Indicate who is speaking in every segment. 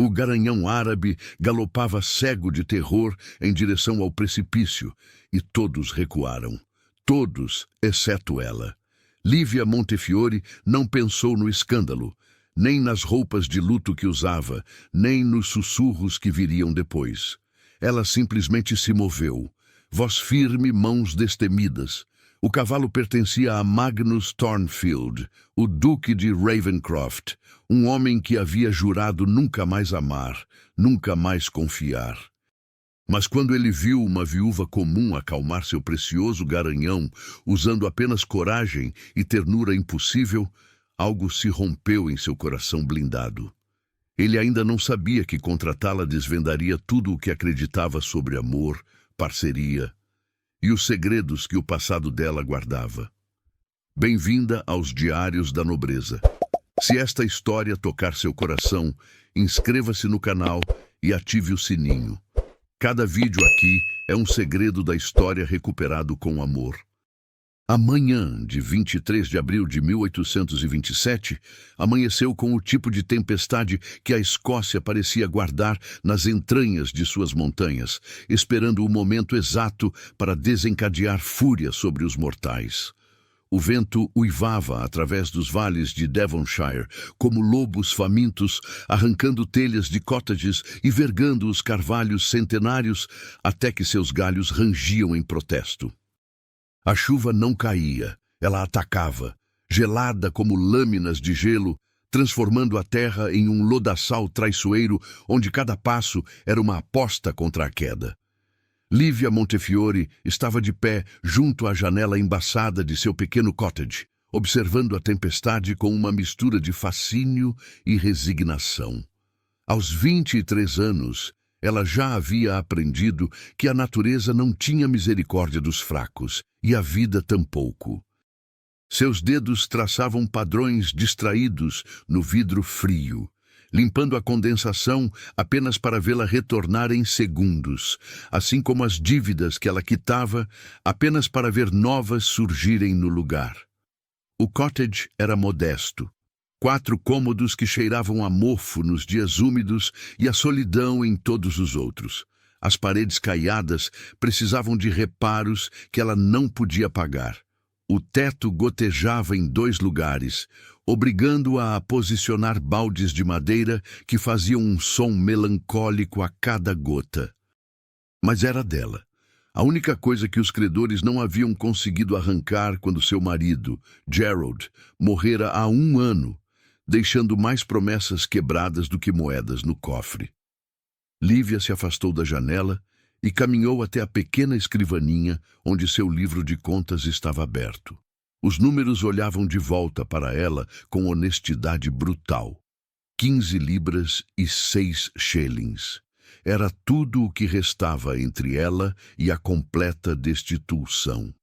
Speaker 1: O garanhão árabe galopava cego de terror em direção ao precipício, e todos recuaram. Todos, exceto ela. Lívia Montefiore não pensou no escândalo, nem nas roupas de luto que usava, nem nos sussurros que viriam depois. Ela simplesmente se moveu. Voz firme, mãos destemidas. O cavalo pertencia a Magnus Thornfield, o Duque de Ravencroft, um homem que havia jurado nunca mais amar, nunca mais confiar. Mas quando ele viu uma viúva comum acalmar seu precioso garanhão, usando apenas coragem e ternura impossível, algo se rompeu em seu coração blindado. Ele ainda não sabia que contratá-la desvendaria tudo o que acreditava sobre amor, parceria e os segredos que o passado dela guardava. Bem-vinda aos Diários da Nobreza. Se esta história tocar seu coração, inscreva-se no canal e ative o sininho. Cada vídeo aqui é um segredo da história recuperado com amor. A manhã de 23 de abril de 1827 amanheceu com o tipo de tempestade que a Escócia parecia guardar nas entranhas de suas montanhas, esperando o momento exato para desencadear fúria sobre os mortais. O vento uivava através dos vales de Devonshire, como lobos famintos, arrancando telhas de cottages e vergando os carvalhos centenários até que seus galhos rangiam em protesto. A chuva não caía, ela atacava, gelada como lâminas de gelo, transformando a terra em um lodaçal traiçoeiro onde cada passo era uma aposta contra a queda. Lívia Montefiore estava de pé junto à janela embaçada de seu pequeno cottage, observando a tempestade com uma mistura de fascínio e resignação. Aos 23 anos, ela já havia aprendido que a natureza não tinha misericórdia dos fracos, e a vida tampouco. Seus dedos traçavam padrões distraídos no vidro frio, limpando a condensação apenas para vê-la retornar em segundos, assim como as dívidas que ela quitava apenas para ver novas surgirem no lugar. O cottage era modesto. 4 cômodos que cheiravam a mofo nos dias úmidos e a solidão em todos os outros. As paredes caiadas precisavam de reparos que ela não podia pagar. O teto gotejava em 2 lugares, obrigando-a a posicionar baldes de madeira que faziam um som melancólico a cada gota. Mas era dela. A única coisa que os credores não haviam conseguido arrancar quando seu marido, Gerald, morrera há 1 ano, deixando mais promessas quebradas do que moedas no cofre. Lívia se afastou da janela e caminhou até a pequena escrivaninha onde seu livro de contas estava aberto. Os números olhavam de volta para ela com honestidade brutal. 15 libras e 6 shillings. Era tudo o que restava entre ela e a completa destituição.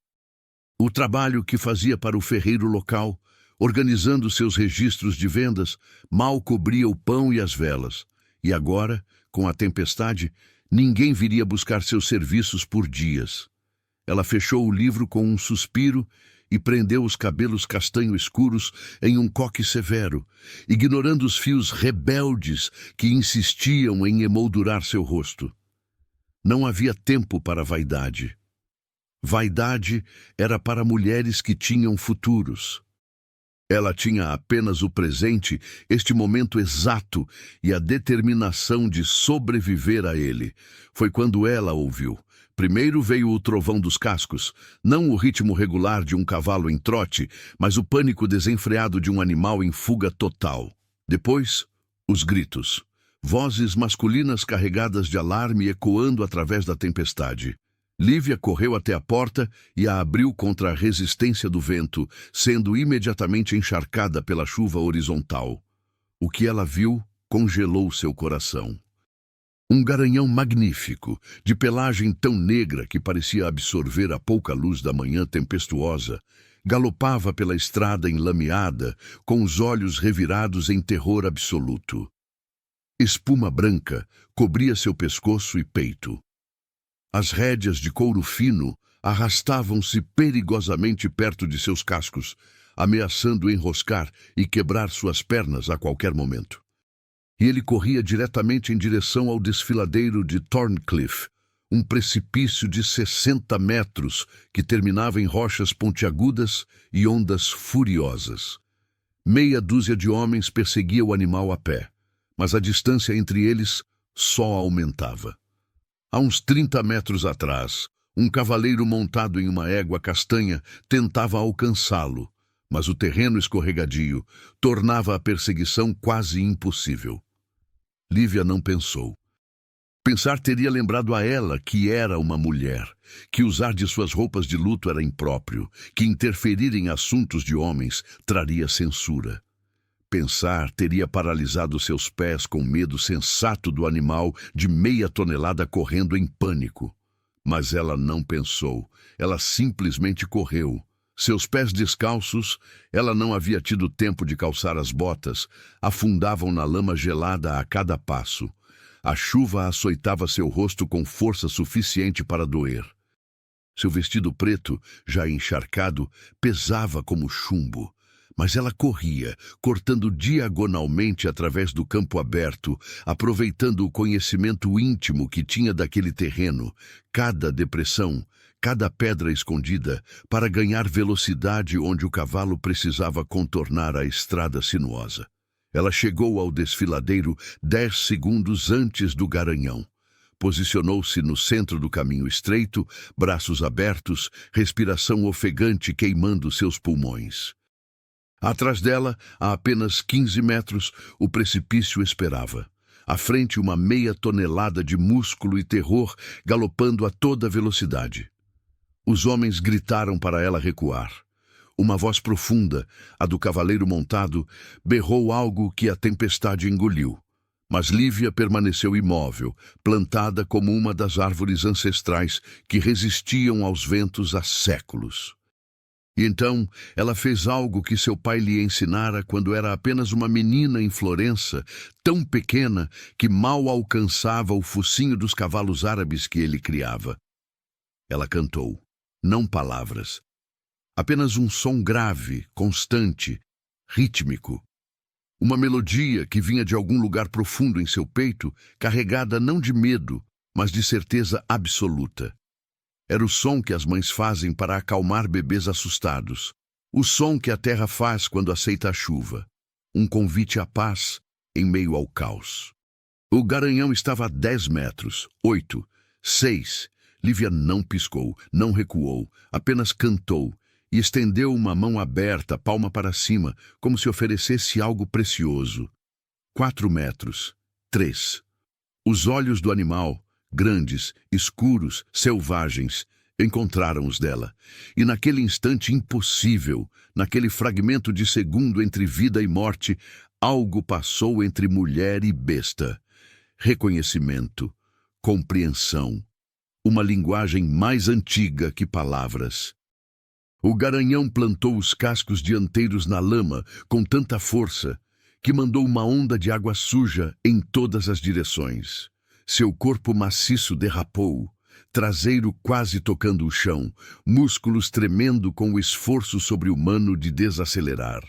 Speaker 1: O trabalho que fazia para o ferreiro local, organizando seus registros de vendas, mal cobria o pão e as velas. E agora, com a tempestade, ninguém viria buscar seus serviços por dias. Ela fechou o livro com um suspiro e prendeu os cabelos castanho escuros em um coque severo, ignorando os fios rebeldes que insistiam em emoldurar seu rosto. Não havia tempo para vaidade. Vaidade era para mulheres que tinham futuros. Ela tinha apenas o presente, este momento exato e a determinação de sobreviver a ele. Foi quando ela ouviu. Primeiro veio o trovão dos cascos, não o ritmo regular de um cavalo em trote, mas o pânico desenfreado de um animal em fuga total. Depois, os gritos. Vozes masculinas carregadas de alarme ecoando através da tempestade. Lívia correu até a porta e a abriu contra a resistência do vento, sendo imediatamente encharcada pela chuva horizontal. O que ela viu congelou seu coração. Um garanhão magnífico, de pelagem tão negra que parecia absorver a pouca luz da manhã tempestuosa, galopava pela estrada enlameada, com os olhos revirados em terror absoluto. Espuma branca cobria seu pescoço e peito. As rédeas de couro fino arrastavam-se perigosamente perto de seus cascos, ameaçando enroscar e quebrar suas pernas a qualquer momento. e ele corria diretamente em direção ao desfiladeiro de Thorncliffe, um precipício de 60 metros que terminava em rochas pontiagudas e ondas furiosas. Meia dúzia de homens perseguia o animal a pé, mas a distância entre eles só aumentava. A uns 30 metros atrás, um cavaleiro montado em uma égua castanha tentava alcançá-lo, mas o terreno escorregadio tornava a perseguição quase impossível. Lívia não pensou. Pensar teria lembrado a ela que era uma mulher, que usar de suas roupas de luto era impróprio, que interferir em assuntos de homens traria censura. Pensar teria paralisado seus pés com medo sensato do animal de meia tonelada correndo em pânico. Mas ela não pensou, ela simplesmente correu. Seus pés descalços, ela não havia tido tempo de calçar as botas, afundavam na lama gelada a cada passo. A chuva açoitava seu rosto com força suficiente para doer. Seu vestido preto, já encharcado, pesava como chumbo. Mas ela corria, cortando diagonalmente através do campo aberto, aproveitando o conhecimento íntimo que tinha daquele terreno, cada depressão, cada pedra escondida, para ganhar velocidade onde o cavalo precisava contornar a estrada sinuosa. Ela chegou ao desfiladeiro 10 segundos antes do garanhão. Posicionou-se no centro do caminho estreito, braços abertos, respiração ofegante queimando seus pulmões. Atrás dela, a apenas 15 metros, o precipício esperava. À frente, uma meia tonelada de músculo e terror galopando a toda velocidade. Os homens gritaram para ela recuar. Uma voz profunda, a do cavaleiro montado, berrou algo que a tempestade engoliu. Mas Lívia permaneceu imóvel, plantada como uma das árvores ancestrais que resistiam aos ventos há séculos. E então ela fez algo que seu pai lhe ensinara quando era apenas uma menina em Florença, tão pequena que mal alcançava o focinho dos cavalos árabes que ele criava. Ela cantou, não palavras, apenas um som grave, constante, rítmico. Uma melodia que vinha de algum lugar profundo em seu peito, carregada não de medo, mas de certeza absoluta. Era o som que as mães fazem para acalmar bebês assustados. O som que a terra faz quando aceita a chuva. Um convite à paz em meio ao caos. O garanhão estava a 10 metros, 8, 6. Lívia não piscou, não recuou, apenas cantou e estendeu uma mão aberta, palma para cima, como se oferecesse algo precioso. 4 metros, 3. Os olhos do animal, grandes, escuros, selvagens, encontraram os dela. E naquele instante impossível, naquele fragmento de segundo entre vida e morte, algo passou entre mulher e besta. Reconhecimento, compreensão, uma linguagem mais antiga que palavras. O garanhão plantou os cascos dianteiros na lama com tanta força que mandou uma onda de água suja em todas as direções. Seu corpo maciço derrapou, traseiro quase tocando o chão, músculos tremendo com o esforço sobre-humano de desacelerar.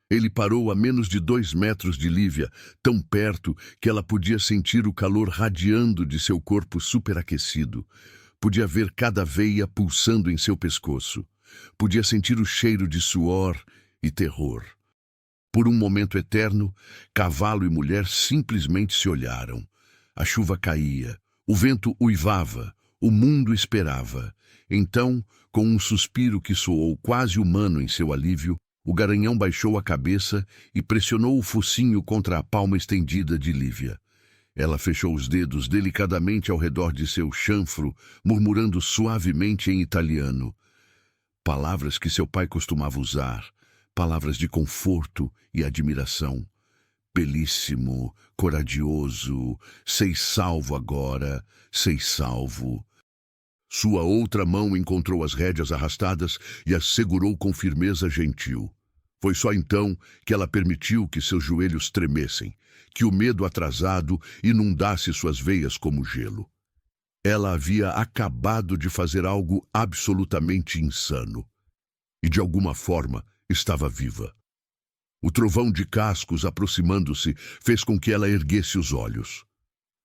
Speaker 1: Ele parou a menos de 2 metros de Lívia, tão perto que ela podia sentir o calor radiando de seu corpo superaquecido. Podia ver cada veia pulsando em seu pescoço. Podia sentir o cheiro de suor e terror. Por um momento eterno, cavalo e mulher simplesmente se olharam. A chuva caía, o vento uivava, o mundo esperava. Então, com um suspiro que soou quase humano em seu alívio, o garanhão baixou a cabeça e pressionou o focinho contra a palma estendida de Lívia. Ela fechou os dedos delicadamente ao redor de seu chanfro, murmurando suavemente em italiano. Palavras que seu pai costumava usar, palavras de conforto e admiração. Belíssimo, corajoso, sei salvo agora, sei salvo. Sua outra mão encontrou as rédeas arrastadas e as segurou com firmeza gentil. Foi só então que ela permitiu que seus joelhos tremessem, que o medo atrasado inundasse suas veias como gelo. Ela havia acabado de fazer algo absolutamente insano. E de alguma forma estava viva. O trovão de cascos aproximando-se fez com que ela erguesse os olhos.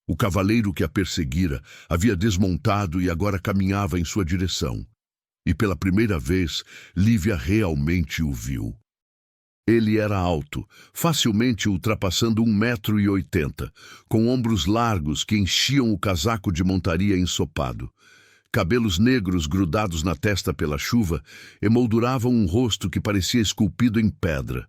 Speaker 1: O cavaleiro que a perseguira havia desmontado e agora caminhava em sua direção. E pela primeira vez, Lívia realmente o viu. Ele era alto, facilmente ultrapassando 1,80 m, com ombros largos que enchiam o casaco de montaria ensopado. Cabelos negros grudados na testa pela chuva emolduravam um rosto que parecia esculpido em pedra.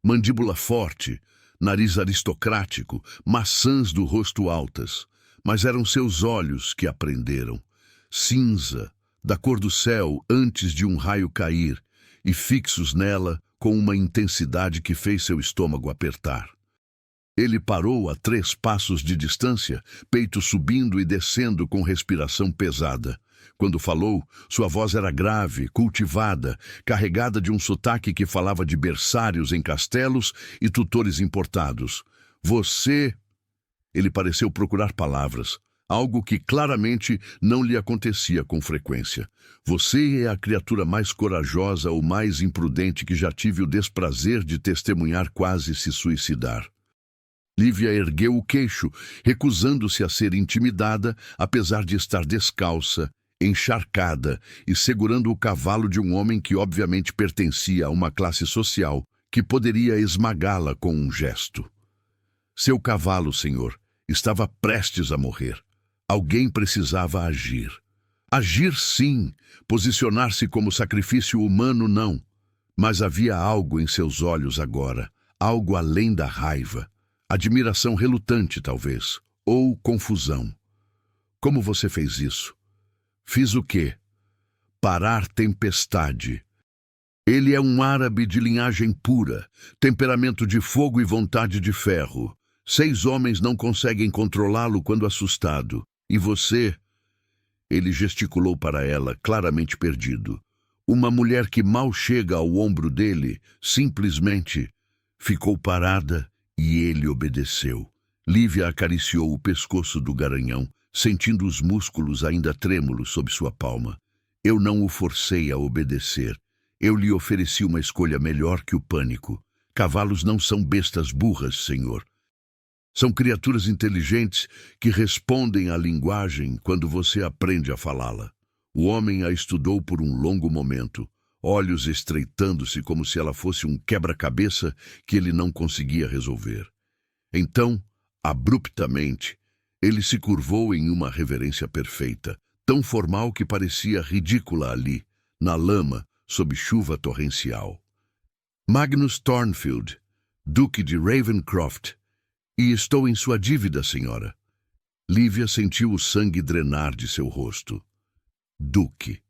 Speaker 1: Mandíbula forte, nariz aristocrático, maçãs do rosto altas. Mas eram seus olhos que a prenderam. Cinza, da cor do céu antes de um raio cair, e fixos nela com uma intensidade que fez seu estômago apertar. Ele parou a 3 passos de distância, peito subindo e descendo com respiração pesada. Quando falou, sua voz era grave, cultivada, carregada de um sotaque que falava de berçários em castelos e tutores importados. Você... Ele pareceu procurar palavras, algo que claramente não lhe acontecia com frequência. Você é a criatura mais corajosa ou mais imprudente que já tive o desprazer de testemunhar quase se suicidar. Lívia ergueu o queixo, recusando-se a ser intimidada, apesar de estar descalça, encharcada e segurando o cavalo de um homem que obviamente pertencia a uma classe social que poderia esmagá-la com um gesto. Seu cavalo, senhor, estava prestes a morrer. Alguém precisava agir. Agir, sim, posicionar-se como sacrifício humano, não. Mas havia algo em seus olhos agora, algo além da raiva. Admiração relutante, talvez, ou confusão. Como você fez isso? Fiz o quê? Parar tempestade. Ele é um árabe de linhagem pura, temperamento de fogo e vontade de ferro. 6 homens não conseguem controlá-lo quando assustado. E você? Ele gesticulou para ela, claramente perdido. Uma mulher que mal chega ao ombro dele, simplesmente ficou parada e ele obedeceu. Lívia acariciou o pescoço do garanhão, sentindo os músculos ainda trêmulos sob sua palma. Eu não o forcei a obedecer. Eu lhe ofereci uma escolha melhor que o pânico. Cavalos não são bestas burras, senhor. São criaturas inteligentes que respondem à linguagem quando você aprende a falá-la. O homem a estudou por um longo momento, olhos estreitando-se como se ela fosse um quebra-cabeça que ele não conseguia resolver. Então, abruptamente, ele se curvou em uma reverência perfeita, tão formal que parecia ridícula ali, na lama, sob chuva torrencial. Magnus Thornfield, Duque de Ravencroft. E estou em sua dívida, senhora. Lívia sentiu o sangue drenar de seu rosto. Duque.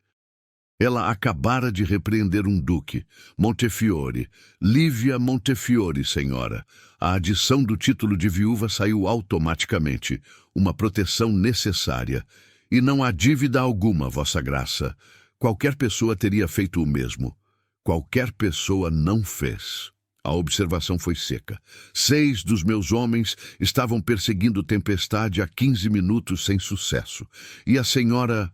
Speaker 1: Ela acabara de repreender um duque. Montefiore. Lívia Montefiore, senhora. A adição do título de viúva saiu automaticamente. Uma proteção necessária. E não há dívida alguma, vossa graça. Qualquer pessoa teria feito o mesmo. Qualquer pessoa não fez. A observação foi seca. 6 dos meus homens estavam perseguindo Tempestade há 15 minutos sem sucesso. E a senhora...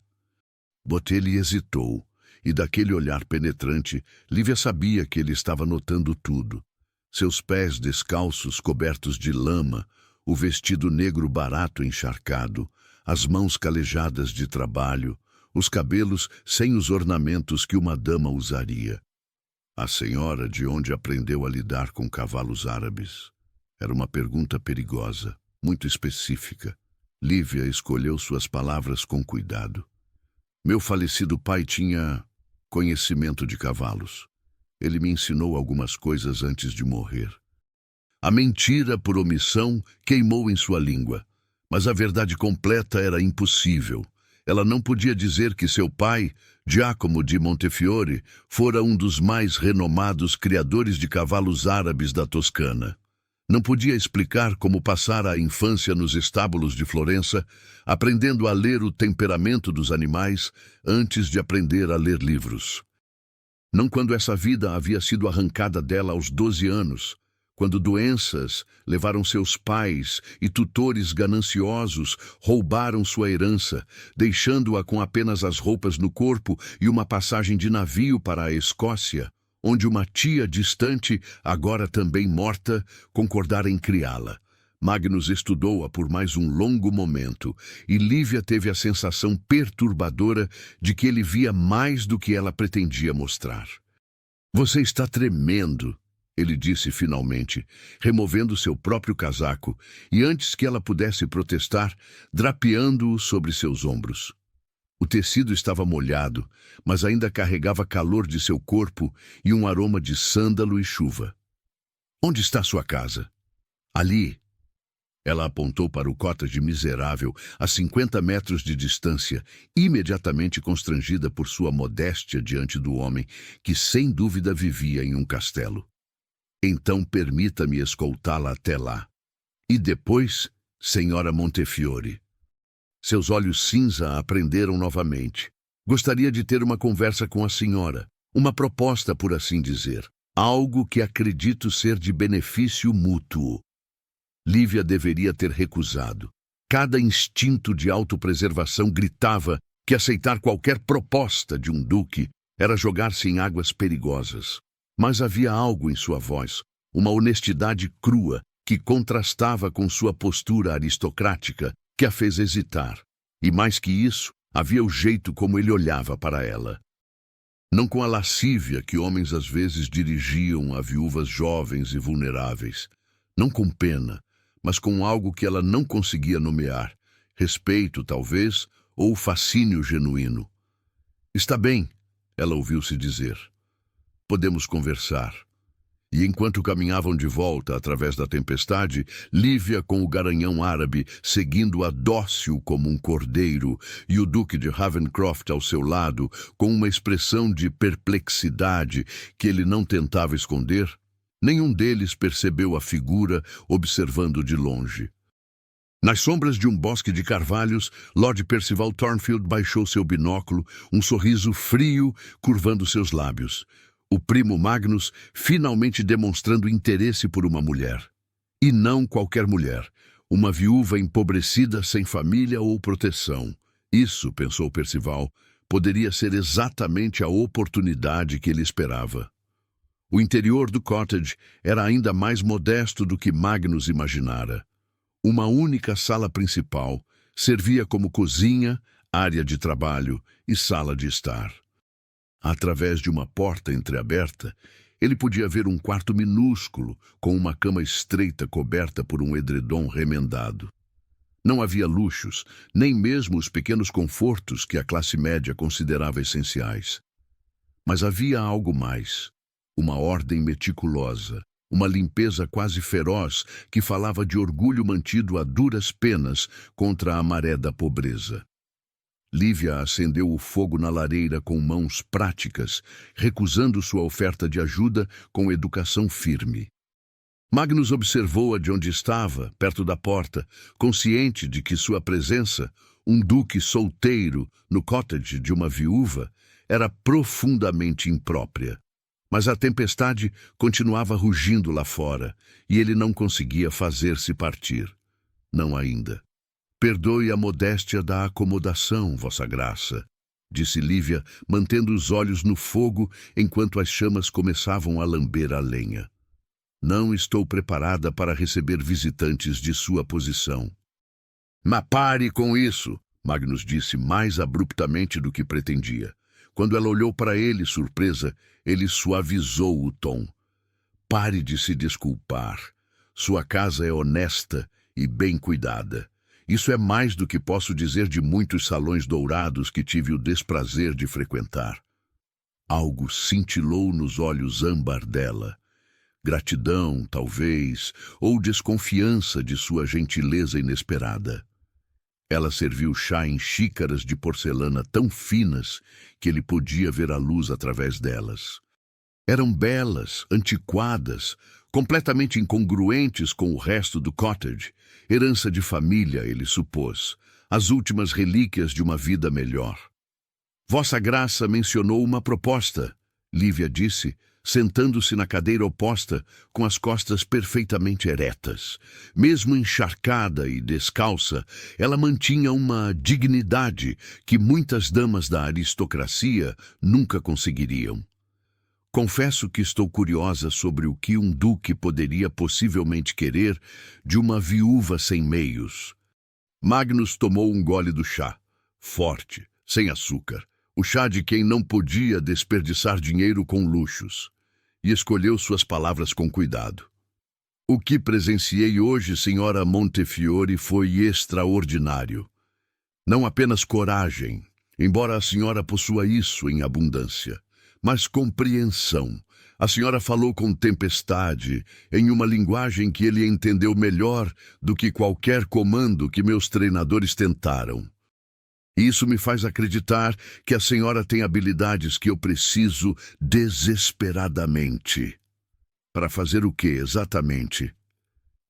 Speaker 1: Botelho hesitou, e daquele olhar penetrante, Lívia sabia que ele estava notando tudo. Seus pés descalços cobertos de lama, o vestido negro barato encharcado, as mãos calejadas de trabalho, os cabelos sem os ornamentos que uma dama usaria. A senhora de onde aprendeu a lidar com cavalos árabes? Era uma pergunta perigosa, muito específica. Lívia escolheu suas palavras com cuidado. Meu falecido pai tinha conhecimento de cavalos. Ele me ensinou algumas coisas antes de morrer. A mentira por omissão queimou em sua língua, mas a verdade completa era impossível. Ela não podia dizer que seu pai, Giacomo de Montefiore, fora um dos mais renomados criadores de cavalos árabes da Toscana. Não podia explicar como passara a infância nos estábulos de Florença, aprendendo a ler o temperamento dos animais antes de aprender a ler livros. Não quando essa vida havia sido arrancada dela aos 12 anos, quando doenças levaram seus pais e tutores gananciosos roubaram sua herança, deixando-a com apenas as roupas no corpo e uma passagem de navio para a Escócia, onde uma tia distante, agora também morta, concordara em criá-la. Magnus estudou-a por mais um longo momento, e Lívia teve a sensação perturbadora de que ele via mais do que ela pretendia mostrar. "Você está tremendo", ele disse finalmente, removendo seu próprio casaco, e antes que ela pudesse protestar, drapeando-o sobre seus ombros. O tecido estava molhado, mas ainda carregava calor de seu corpo e um aroma de sândalo e chuva. "Onde está sua casa?" "Ali." Ela apontou para o cottage miserável, a 50 metros de distância, imediatamente constrangida por sua modéstia diante do homem, que sem dúvida vivia em um castelo. "Então permita-me escoltá-la até lá. E depois, senhora Montefiore." Seus olhos cinza a prenderam novamente. "Gostaria de ter uma conversa com a senhora, uma proposta, por assim dizer, algo que acredito ser de benefício mútuo." Lívia deveria ter recusado. Cada instinto de autopreservação gritava que aceitar qualquer proposta de um duque era jogar-se em águas perigosas. Mas havia algo em sua voz, uma honestidade crua que contrastava com sua postura aristocrática, que a fez hesitar. E mais que isso, havia o jeito como ele olhava para ela. Não com a lascívia que homens às vezes dirigiam a viúvas jovens e vulneráveis. Não com pena, mas com algo que ela não conseguia nomear, respeito, talvez, ou fascínio genuíno. "Está bem", ela ouviu-se dizer. "Podemos conversar." E enquanto caminhavam de volta através da tempestade, Lívia com o garanhão árabe seguindo-a dócil como um cordeiro e o duque de Ravencroft ao seu lado, com uma expressão de perplexidade que ele não tentava esconder, nenhum deles percebeu a figura observando de longe. Nas sombras de um bosque de carvalhos, Lord Percival Thornfield baixou seu binóculo, um sorriso frio curvando seus lábios. O primo Magnus finalmente demonstrando interesse por uma mulher. E não qualquer mulher, uma viúva empobrecida sem família ou proteção. Isso, pensou Percival, poderia ser exatamente a oportunidade que ele esperava. O interior do cottage era ainda mais modesto do que Magnus imaginara. Uma única sala principal servia como cozinha, área de trabalho e sala de estar. Através de uma porta entreaberta, ele podia ver um quarto minúsculo, com uma cama estreita coberta por um edredom remendado. Não havia luxos, nem mesmo os pequenos confortos que a classe média considerava essenciais. Mas havia algo mais. Uma ordem meticulosa, uma limpeza quase feroz que falava de orgulho mantido a duras penas contra a maré da pobreza. Lívia acendeu o fogo na lareira com mãos práticas, recusando sua oferta de ajuda com educação firme. Magnus observou-a de onde estava, perto da porta, consciente de que sua presença, um duque solteiro no cottage de uma viúva, era profundamente imprópria. Mas a tempestade continuava rugindo lá fora, e ele não conseguia fazer-se partir. Não ainda. "Perdoe a modéstia da acomodação, Vossa Graça", disse Lívia, mantendo os olhos no fogo enquanto as chamas começavam a lamber a lenha. "Não estou preparada para receber visitantes de sua posição." "Mas pare com isso", Magnus disse mais abruptamente do que pretendia. Quando ela olhou para ele, surpresa, ele suavizou o tom. "Pare de se desculpar. Sua casa é honesta e bem cuidada. Isso é mais do que posso dizer de muitos salões dourados que tive o desprazer de frequentar." Algo cintilou nos olhos âmbar dela. Gratidão, talvez, ou desconfiança de sua gentileza inesperada. Ela serviu chá em xícaras de porcelana tão finas que ele podia ver a luz através delas. Eram belas, antiquadas, completamente incongruentes com o resto do cottage, herança de família, ele supôs, as últimas relíquias de uma vida melhor. "Vossa Graça mencionou uma proposta", Lívia disse, sentando-se na cadeira oposta, com as costas perfeitamente eretas. Mesmo encharcada e descalça, ela mantinha uma dignidade que muitas damas da aristocracia nunca conseguiriam. Confesso que estou curiosa sobre o que um duque poderia possivelmente querer de uma viúva sem meios. Magnus tomou um gole do chá, forte, sem açúcar, o chá de quem não podia desperdiçar dinheiro com luxos, e escolheu suas palavras com cuidado. O que presenciei hoje, senhora Montefiore, foi extraordinário. Não apenas coragem, embora a senhora possua isso em abundância, mas compreensão. A senhora falou com tempestade, em uma linguagem que ele entendeu melhor do que qualquer comando que meus treinadores tentaram. Isso me faz acreditar que a senhora tem habilidades que eu preciso desesperadamente. Para fazer o que exatamente?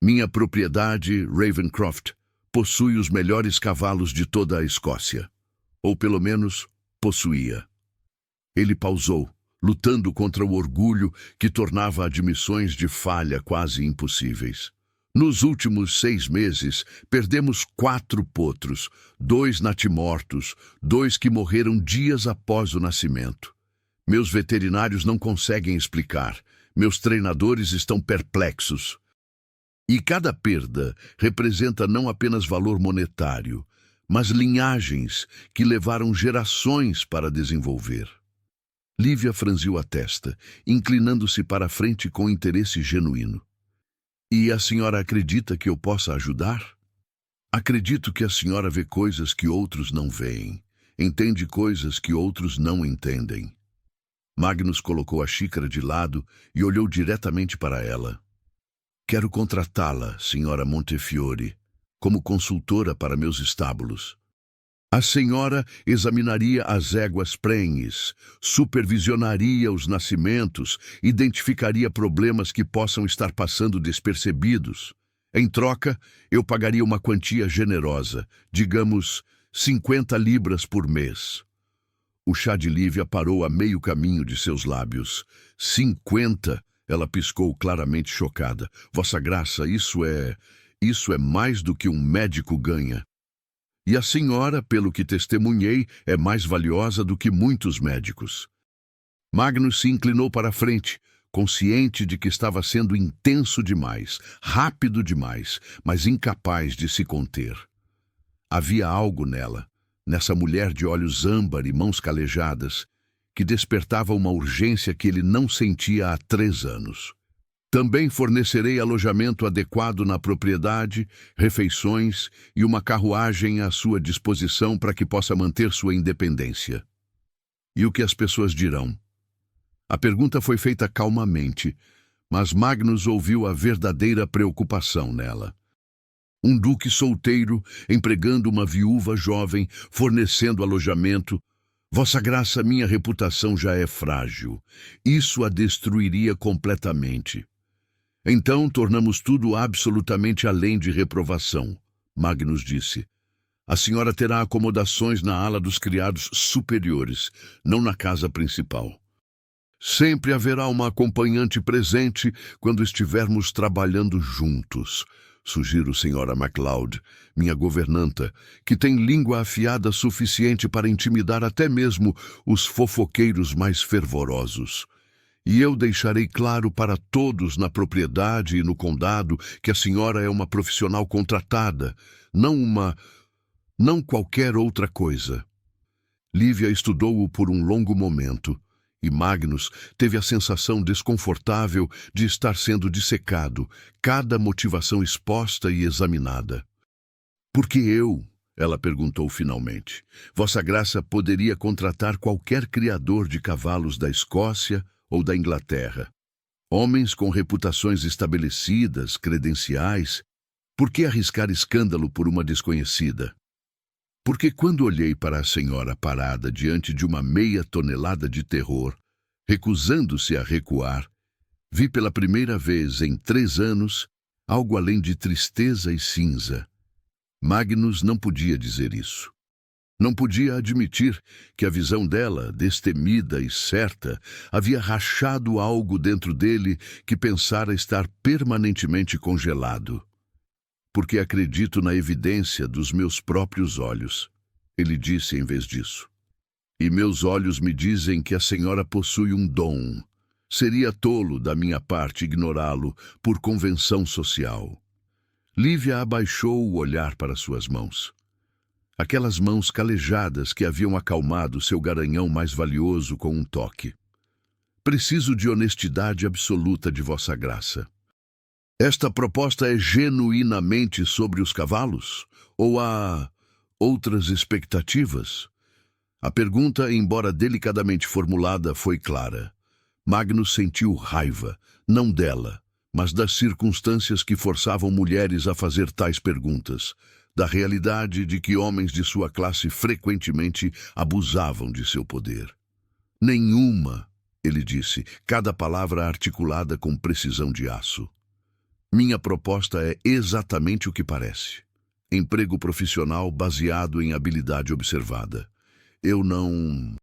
Speaker 1: Minha propriedade, Ravencroft, possui os melhores cavalos de toda a Escócia. Ou pelo menos, possuía. Ele pausou, lutando contra o orgulho que tornava admissões de falha quase impossíveis. Nos últimos 6 meses, perdemos 4 potros, 2 natimortos, 2 que morreram dias após o nascimento. Meus veterinários não conseguem explicar. Meus treinadores estão perplexos. E cada perda representa não apenas valor monetário, mas linhagens que levaram gerações para desenvolver. Lívia franziu a testa, inclinando-se para a frente com interesse genuíno. E a senhora acredita que eu possa ajudar? Acredito que a senhora vê coisas que outros não veem, entende coisas que outros não entendem. Magnus colocou a xícara de lado e olhou diretamente para ela. Quero contratá-la, senhora Montefiore, como consultora para meus estábulos. A senhora examinaria as éguas prenhes, supervisionaria os nascimentos, identificaria problemas que possam estar passando despercebidos. Em troca, eu pagaria uma quantia generosa, digamos 50 libras por mês. O chá de Lívia parou a meio caminho de seus lábios. 50? Ela piscou claramente chocada. Vossa Graça, isso é mais do que um médico ganha. E a senhora, pelo que testemunhei, é mais valiosa do que muitos médicos. Magnus se inclinou para a frente, consciente de que estava sendo intenso demais, rápido demais, mas incapaz de se conter. Havia algo nela, nessa mulher de olhos âmbar e mãos calejadas, que despertava uma urgência que ele não sentia há 3 anos. Também fornecerei alojamento adequado na propriedade, refeições e uma carruagem à sua disposição para que possa manter sua independência. E o que as pessoas dirão? A pergunta foi feita calmamente, mas Magnus ouviu a verdadeira preocupação nela. Um duque solteiro, empregando uma viúva jovem, fornecendo alojamento. Vossa Graça, minha reputação já é frágil. Isso a destruiria completamente. Então tornamos tudo absolutamente além de reprovação, Magnus disse. A senhora terá acomodações na ala dos criados superiores, não na casa principal. Sempre haverá uma acompanhante presente quando estivermos trabalhando juntos. Sugiro, senhora MacLeod, minha governanta, que tem língua afiada suficiente para intimidar até mesmo os fofoqueiros mais fervorosos. E eu deixarei claro para todos na propriedade e no condado que a senhora é uma profissional contratada, não qualquer outra coisa. Lívia estudou-o por um longo momento, e Magnus teve a sensação desconfortável de estar sendo dissecado, cada motivação exposta e examinada. Por que eu? Ela perguntou finalmente. Vossa Graça poderia contratar qualquer criador de cavalos da Escócia ou da Inglaterra. Homens com reputações estabelecidas, credenciais. Por que arriscar escândalo por uma desconhecida? Porque quando olhei para a senhora parada diante de uma meia tonelada de terror, recusando-se a recuar, vi pela primeira vez em 3 anos algo além de tristeza e cinza. Magnus não podia dizer isso. Não podia admitir que a visão dela, destemida e certa, havia rachado algo dentro dele que pensara estar permanentemente congelado. Porque acredito na evidência dos meus próprios olhos, ele disse em vez disso. E meus olhos me dizem que a senhora possui um dom. Seria tolo da minha parte ignorá-lo por convenção social. Lívia abaixou o olhar para suas mãos. Aquelas mãos calejadas que haviam acalmado seu garanhão mais valioso com um toque. Preciso de honestidade absoluta de Vossa Graça. Esta proposta é genuinamente sobre os cavalos? Ou há outras expectativas? A pergunta, embora delicadamente formulada, foi clara. Magnus sentiu raiva, não dela, mas das circunstâncias que forçavam mulheres a fazer tais perguntas, da realidade de que homens de sua classe frequentemente abusavam de seu poder. Nenhuma, ele disse, cada palavra articulada com precisão de aço. Minha proposta é exatamente o que parece. Emprego profissional baseado em habilidade observada. Eu não...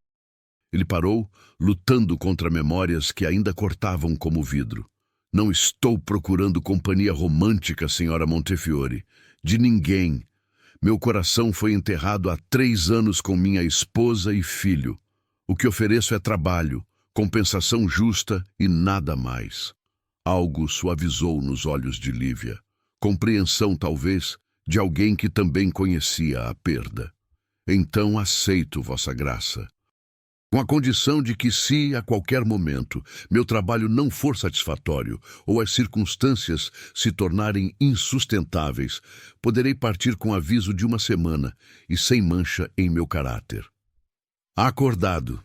Speaker 1: Ele parou, lutando contra memórias que ainda cortavam como vidro. Não estou procurando companhia romântica, senhora Montefiore. De ninguém. Meu coração foi enterrado há 3 anos com minha esposa e filho. O que ofereço é trabalho, compensação justa e nada mais. Algo suavizou nos olhos de Lívia. Compreensão, talvez, de alguém que também conhecia a perda. Então aceito Vossa Graça. Com a condição de que, se a qualquer momento meu trabalho não for satisfatório ou as circunstâncias se tornarem insustentáveis, poderei partir com aviso de 1 semana e sem mancha em meu caráter. Acordado.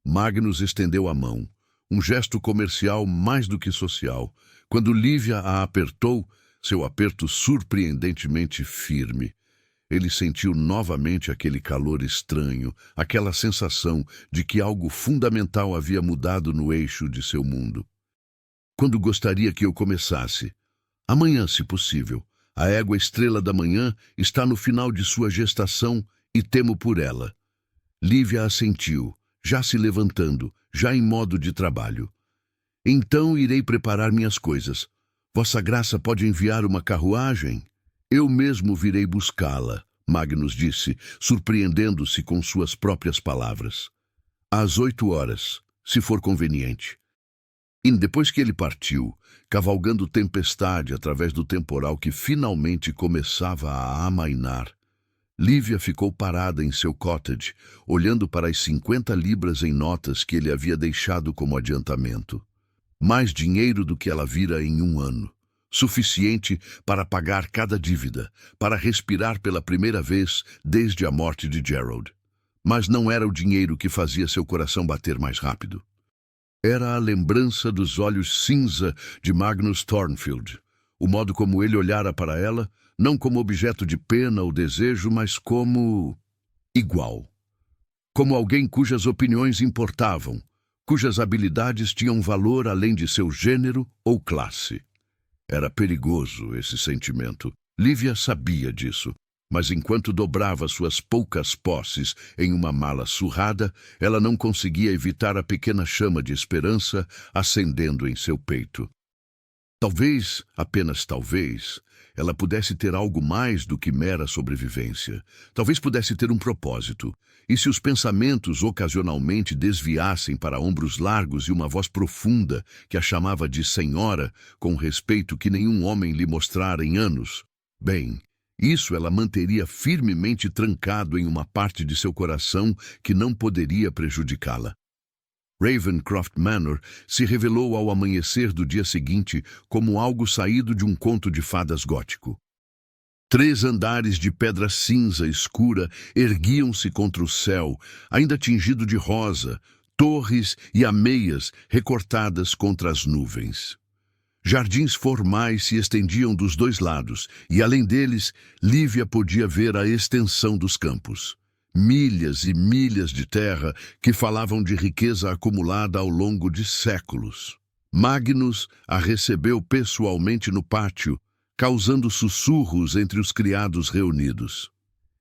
Speaker 1: Magnus estendeu a mão, um gesto comercial mais do que social. Quando Lívia a apertou, seu aperto surpreendentemente firme. Ele sentiu novamente aquele calor estranho, aquela sensação de que algo fundamental havia mudado no eixo de seu mundo. Quando gostaria que eu começasse? Amanhã, se possível. A égua estrela da manhã está no final de sua gestação e temo por ela. Lívia assentiu, já se levantando, já em modo de trabalho. Então irei preparar minhas coisas. Vossa Graça pode enviar uma carruagem? Eu mesmo virei buscá-la, Magnus disse, surpreendendo-se com suas próprias palavras. Às 8 horas, se for conveniente. E depois que ele partiu, cavalgando tempestade através do temporal que finalmente começava a amainar, Lívia ficou parada em seu cottage, olhando para as 50 libras em notas que ele havia deixado como adiantamento. Mais dinheiro do que ela vira em 1 ano. Suficiente para pagar cada dívida, para respirar pela primeira vez desde a morte de Gerald. Mas não era o dinheiro que fazia seu coração bater mais rápido. Era a lembrança dos olhos cinza de Magnus Thornfield, o modo como ele olhara para ela, não como objeto de pena ou desejo, mas como igual. Como alguém cujas opiniões importavam, cujas habilidades tinham valor além de seu gênero ou classe. Era perigoso esse sentimento. Lívia sabia disso, mas enquanto dobrava suas poucas posses em uma mala surrada, ela não conseguia evitar a pequena chama de esperança acendendo em seu peito. Talvez, apenas talvez, ela pudesse ter algo mais do que mera sobrevivência. Talvez pudesse ter um propósito. E se os pensamentos ocasionalmente desviassem para ombros largos e uma voz profunda que a chamava de senhora, com respeito que nenhum homem lhe mostrara em anos, bem, isso ela manteria firmemente trancado em uma parte de seu coração que não poderia prejudicá-la. Ravencroft Manor se revelou ao amanhecer do dia seguinte como algo saído de um conto de fadas gótico. 3 andares de pedra cinza escura erguiam-se contra o céu, ainda tingido de rosa, torres e ameias recortadas contra as nuvens. Jardins formais se estendiam dos 2 lados, e além deles, Lívia podia ver a extensão dos campos. Milhas e milhas de terra que falavam de riqueza acumulada ao longo de séculos. Magnus a recebeu pessoalmente no pátio, causando sussurros entre os criados reunidos.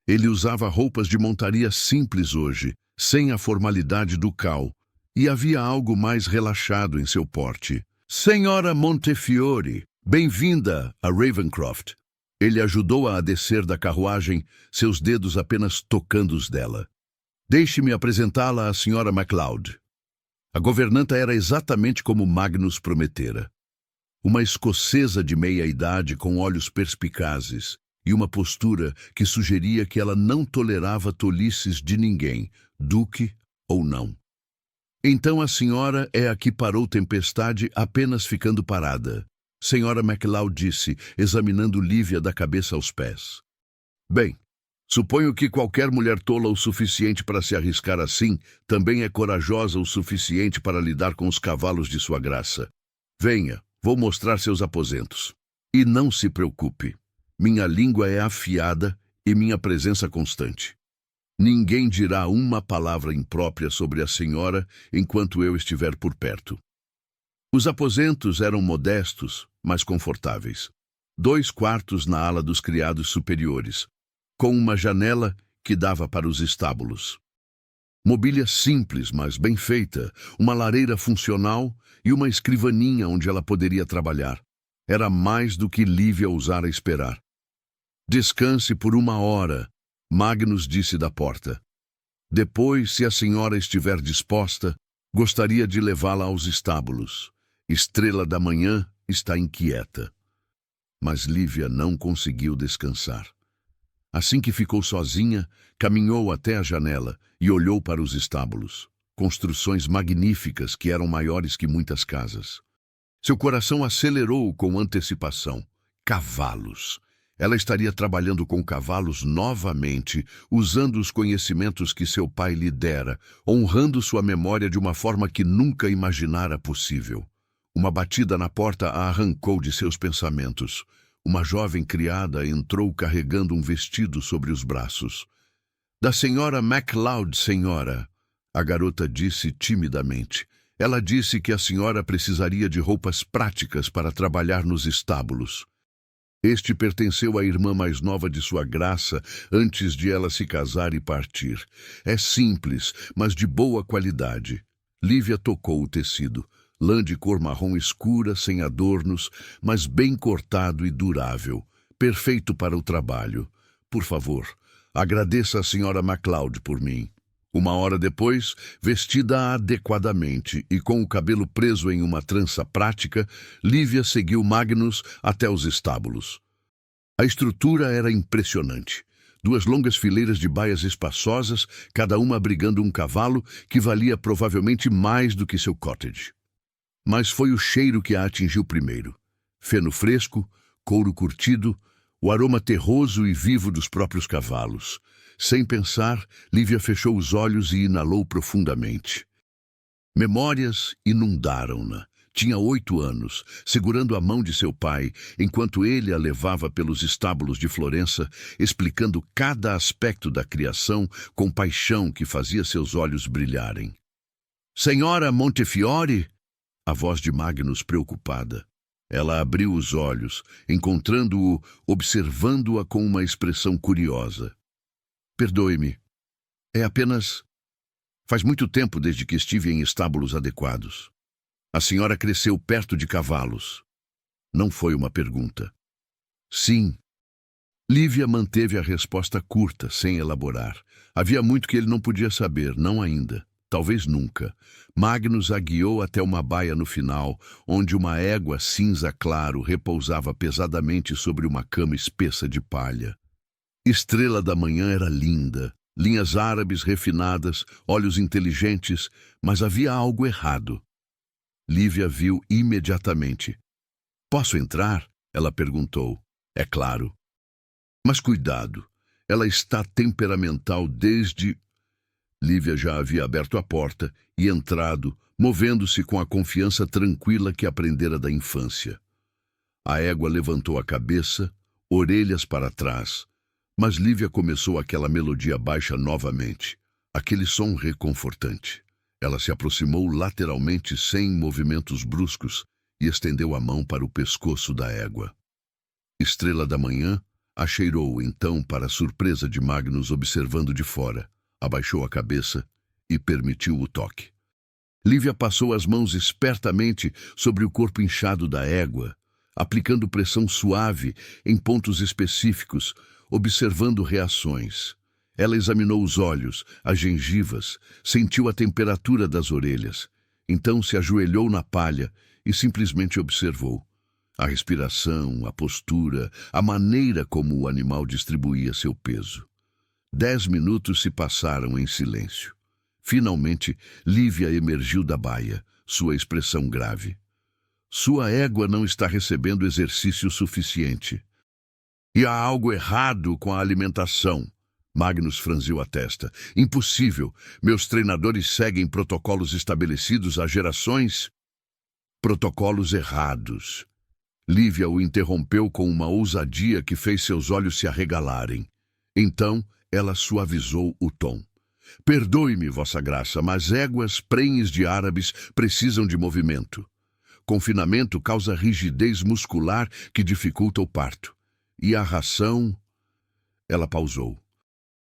Speaker 1: Ele usava roupas de montaria simples hoje, sem a formalidade ducal, e havia algo mais relaxado em seu porte. Senhora Montefiore, bem-vinda a Ravencroft. Ele ajudou-a a descer da carruagem, seus dedos apenas tocando os dela. Deixe-me apresentá-la à Sra. MacLeod. A governanta era exatamente como Magnus prometera. Uma escocesa de meia-idade com olhos perspicazes e uma postura que sugeria que ela não tolerava tolices de ninguém, duque ou não. Então a senhora é a que parou tempestade apenas ficando parada. Senhora MacLeod disse, examinando Lívia da cabeça aos pés. Bem, suponho que qualquer mulher tola o suficiente para se arriscar assim também é corajosa o suficiente para lidar com os cavalos de sua graça. Venha, vou mostrar seus aposentos. E não se preocupe, minha língua é afiada e minha presença constante. Ninguém dirá uma palavra imprópria sobre a senhora enquanto eu estiver por perto. Os aposentos eram modestos, mas confortáveis. 2 quartos na ala dos criados superiores, com uma janela que dava para os estábulos. Mobília simples, mas bem feita, uma lareira funcional e uma escrivaninha onde ela poderia trabalhar. Era mais do que Lívia ousara esperar. Descanse por 1 hora, Magnus disse da porta. Depois, se a senhora estiver disposta, gostaria de levá-la aos estábulos. Estrela da Manhã está inquieta. Mas Lívia não conseguiu descansar. Assim que ficou sozinha, caminhou até a janela e olhou para os estábulos, construções magníficas que eram maiores que muitas casas. Seu coração acelerou com antecipação. Cavalos! Ela estaria trabalhando com cavalos novamente, usando os conhecimentos que seu pai lhe dera, honrando sua memória de uma forma que nunca imaginara possível. Uma batida na porta a arrancou de seus pensamentos. Uma jovem criada entrou carregando um vestido sobre os braços. Da senhora MacLeod, senhora, a garota disse timidamente. Ela disse que a senhora precisaria de roupas práticas para trabalhar nos estábulos. Este pertenceu à irmã mais nova de sua graça antes de ela se casar e partir. É simples, mas de boa qualidade. Lívia tocou o tecido. Lã de cor marrom escura, sem adornos, mas bem cortado e durável. Perfeito para o trabalho. Por favor, agradeça a senhora MacLeod por mim. 1 hora depois, vestida adequadamente e com o cabelo preso em uma trança prática, Lívia seguiu Magnus até os estábulos. A estrutura era impressionante. 2 longas fileiras de baias espaçosas, cada uma abrigando um cavalo que valia provavelmente mais do que seu cottage. Mas foi o cheiro que a atingiu primeiro. Feno fresco, couro curtido, o aroma terroso e vivo dos próprios cavalos. Sem pensar, Lívia fechou os olhos e inalou profundamente. Memórias inundaram-na. Tinha 8 anos, segurando a mão de seu pai, enquanto ele a levava pelos estábulos de Florença, explicando cada aspecto da criação com paixão que fazia seus olhos brilharem. Senhora Montefiore? A voz de Magnus preocupada. Ela abriu os olhos, encontrando-o, observando-a com uma expressão curiosa. Perdoe-me. É apenas... Faz muito tempo desde que estive em estábulos adequados. A senhora cresceu perto de cavalos. Não foi uma pergunta. Sim. Lívia manteve a resposta curta, sem elaborar. Havia muito que ele não podia saber, não ainda. Talvez nunca. Magnus a guiou até uma baia no final, onde uma égua cinza claro repousava pesadamente sobre uma cama espessa de palha. Estrela da Manhã era linda, linhas árabes refinadas, olhos inteligentes, mas havia algo errado. Lívia viu imediatamente. Posso entrar? Ela perguntou. É claro. Mas cuidado, ela está temperamental desde... Lívia já havia aberto a porta e entrado, movendo-se com a confiança tranquila que aprendera da infância. A égua levantou a cabeça, orelhas para trás, mas Lívia começou aquela melodia baixa novamente, aquele som reconfortante. Ela se aproximou lateralmente sem movimentos bruscos e estendeu a mão para o pescoço da égua. Estrela da Manhã a cheirou então para a surpresa de Magnus observando de fora. Abaixou a cabeça e permitiu o toque. Lívia passou as mãos espertamente sobre o corpo inchado da égua, aplicando pressão suave em pontos específicos, observando reações. Ela examinou os olhos, as gengivas, sentiu a temperatura das orelhas. Então se ajoelhou na palha e simplesmente observou. A respiração, a postura, a maneira como o animal distribuía seu peso. 10 minutos se passaram em silêncio. Finalmente, Lívia emergiu da baia, sua expressão grave. Sua égua não está recebendo exercício suficiente. E há algo errado com a alimentação. Magnus franziu a testa. Impossível. Meus treinadores seguem protocolos estabelecidos há gerações. Protocolos errados. Lívia o interrompeu com uma ousadia que fez seus olhos se arregalarem. Então, ela suavizou o tom. Perdoe-me, Vossa Graça, mas éguas prenhes de árabes precisam de movimento. Confinamento causa rigidez muscular que dificulta o parto. E a ração... Ela pausou.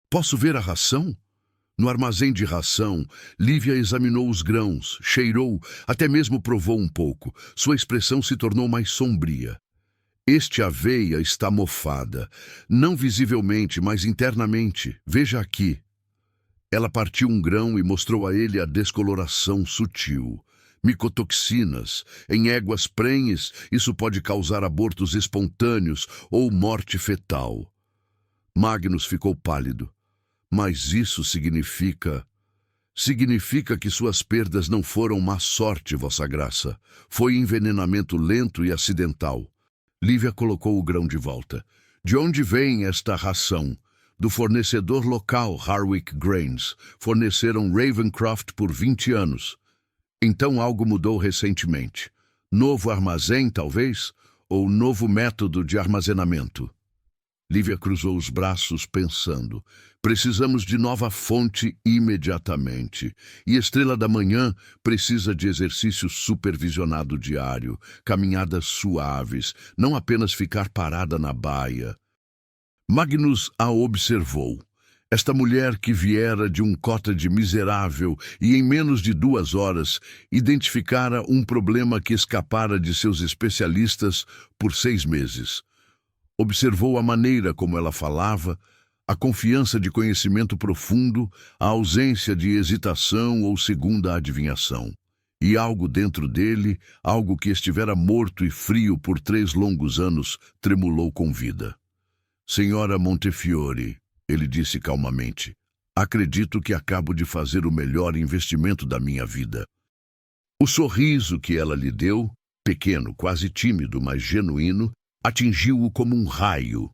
Speaker 1: Posso ver a ração? No armazém de ração, Lívia examinou os grãos, cheirou, até mesmo provou um pouco. Sua expressão se tornou mais sombria. Este aveia está mofada, não visivelmente, mas internamente. Veja aqui. Ela partiu um grão e mostrou a ele a descoloração sutil. Micotoxinas. Em éguas prenhes, isso pode causar abortos espontâneos ou morte fetal. Magnus ficou pálido. Mas isso significa que suas perdas não foram má sorte, Vossa Graça. Foi envenenamento lento e acidental. Lívia colocou o grão de volta. De onde vem esta ração? Do fornecedor local, Harwick Grains. Forneceram Ravencroft por 20 anos. Então algo mudou recentemente. Novo armazém, talvez? Ou novo método de armazenamento? Lívia cruzou os braços, pensando. Precisamos de nova fonte imediatamente. E Estrela da Manhã precisa de exercício supervisionado diário, caminhadas suaves, não apenas ficar parada na baia. Magnus a observou. Esta mulher que viera de um cottage miserável e em menos de 2 horas identificara um problema que escapara de seus especialistas por 6 meses. Observou a maneira como ela falava, a confiança de conhecimento profundo, a ausência de hesitação ou segunda adivinhação. E algo dentro dele, algo que estivera morto e frio por 3 longos anos, tremulou com vida. Senhora Montefiore, ele disse calmamente, acredito que acabo de fazer o melhor investimento da minha vida. O sorriso que ela lhe deu, pequeno, quase tímido, mas genuíno, atingiu-o como um raio.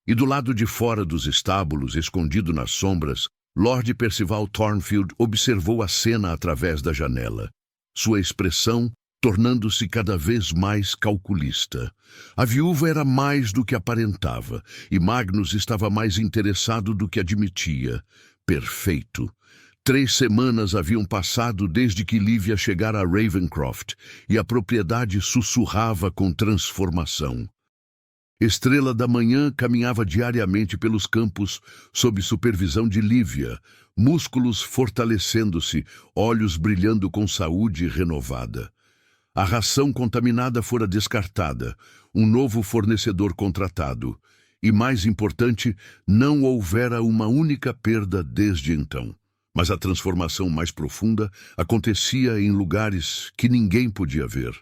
Speaker 1: E do lado de fora dos estábulos, escondido nas sombras, Lord Percival Thornfield observou a cena através da janela. Sua expressão tornando-se cada vez mais calculista. A viúva era mais do que aparentava, e Magnus estava mais interessado do que admitia. Perfeito. 3 semanas haviam passado desde que Lívia chegara a Ravencroft, e a propriedade sussurrava com transformação. Estrela da Manhã caminhava diariamente pelos campos sob supervisão de Lívia, músculos fortalecendo-se, olhos brilhando com saúde renovada. A ração contaminada fora descartada, um novo fornecedor contratado, e, mais importante, não houvera uma única perda desde então. Mas a transformação mais profunda acontecia em lugares que ninguém podia ver.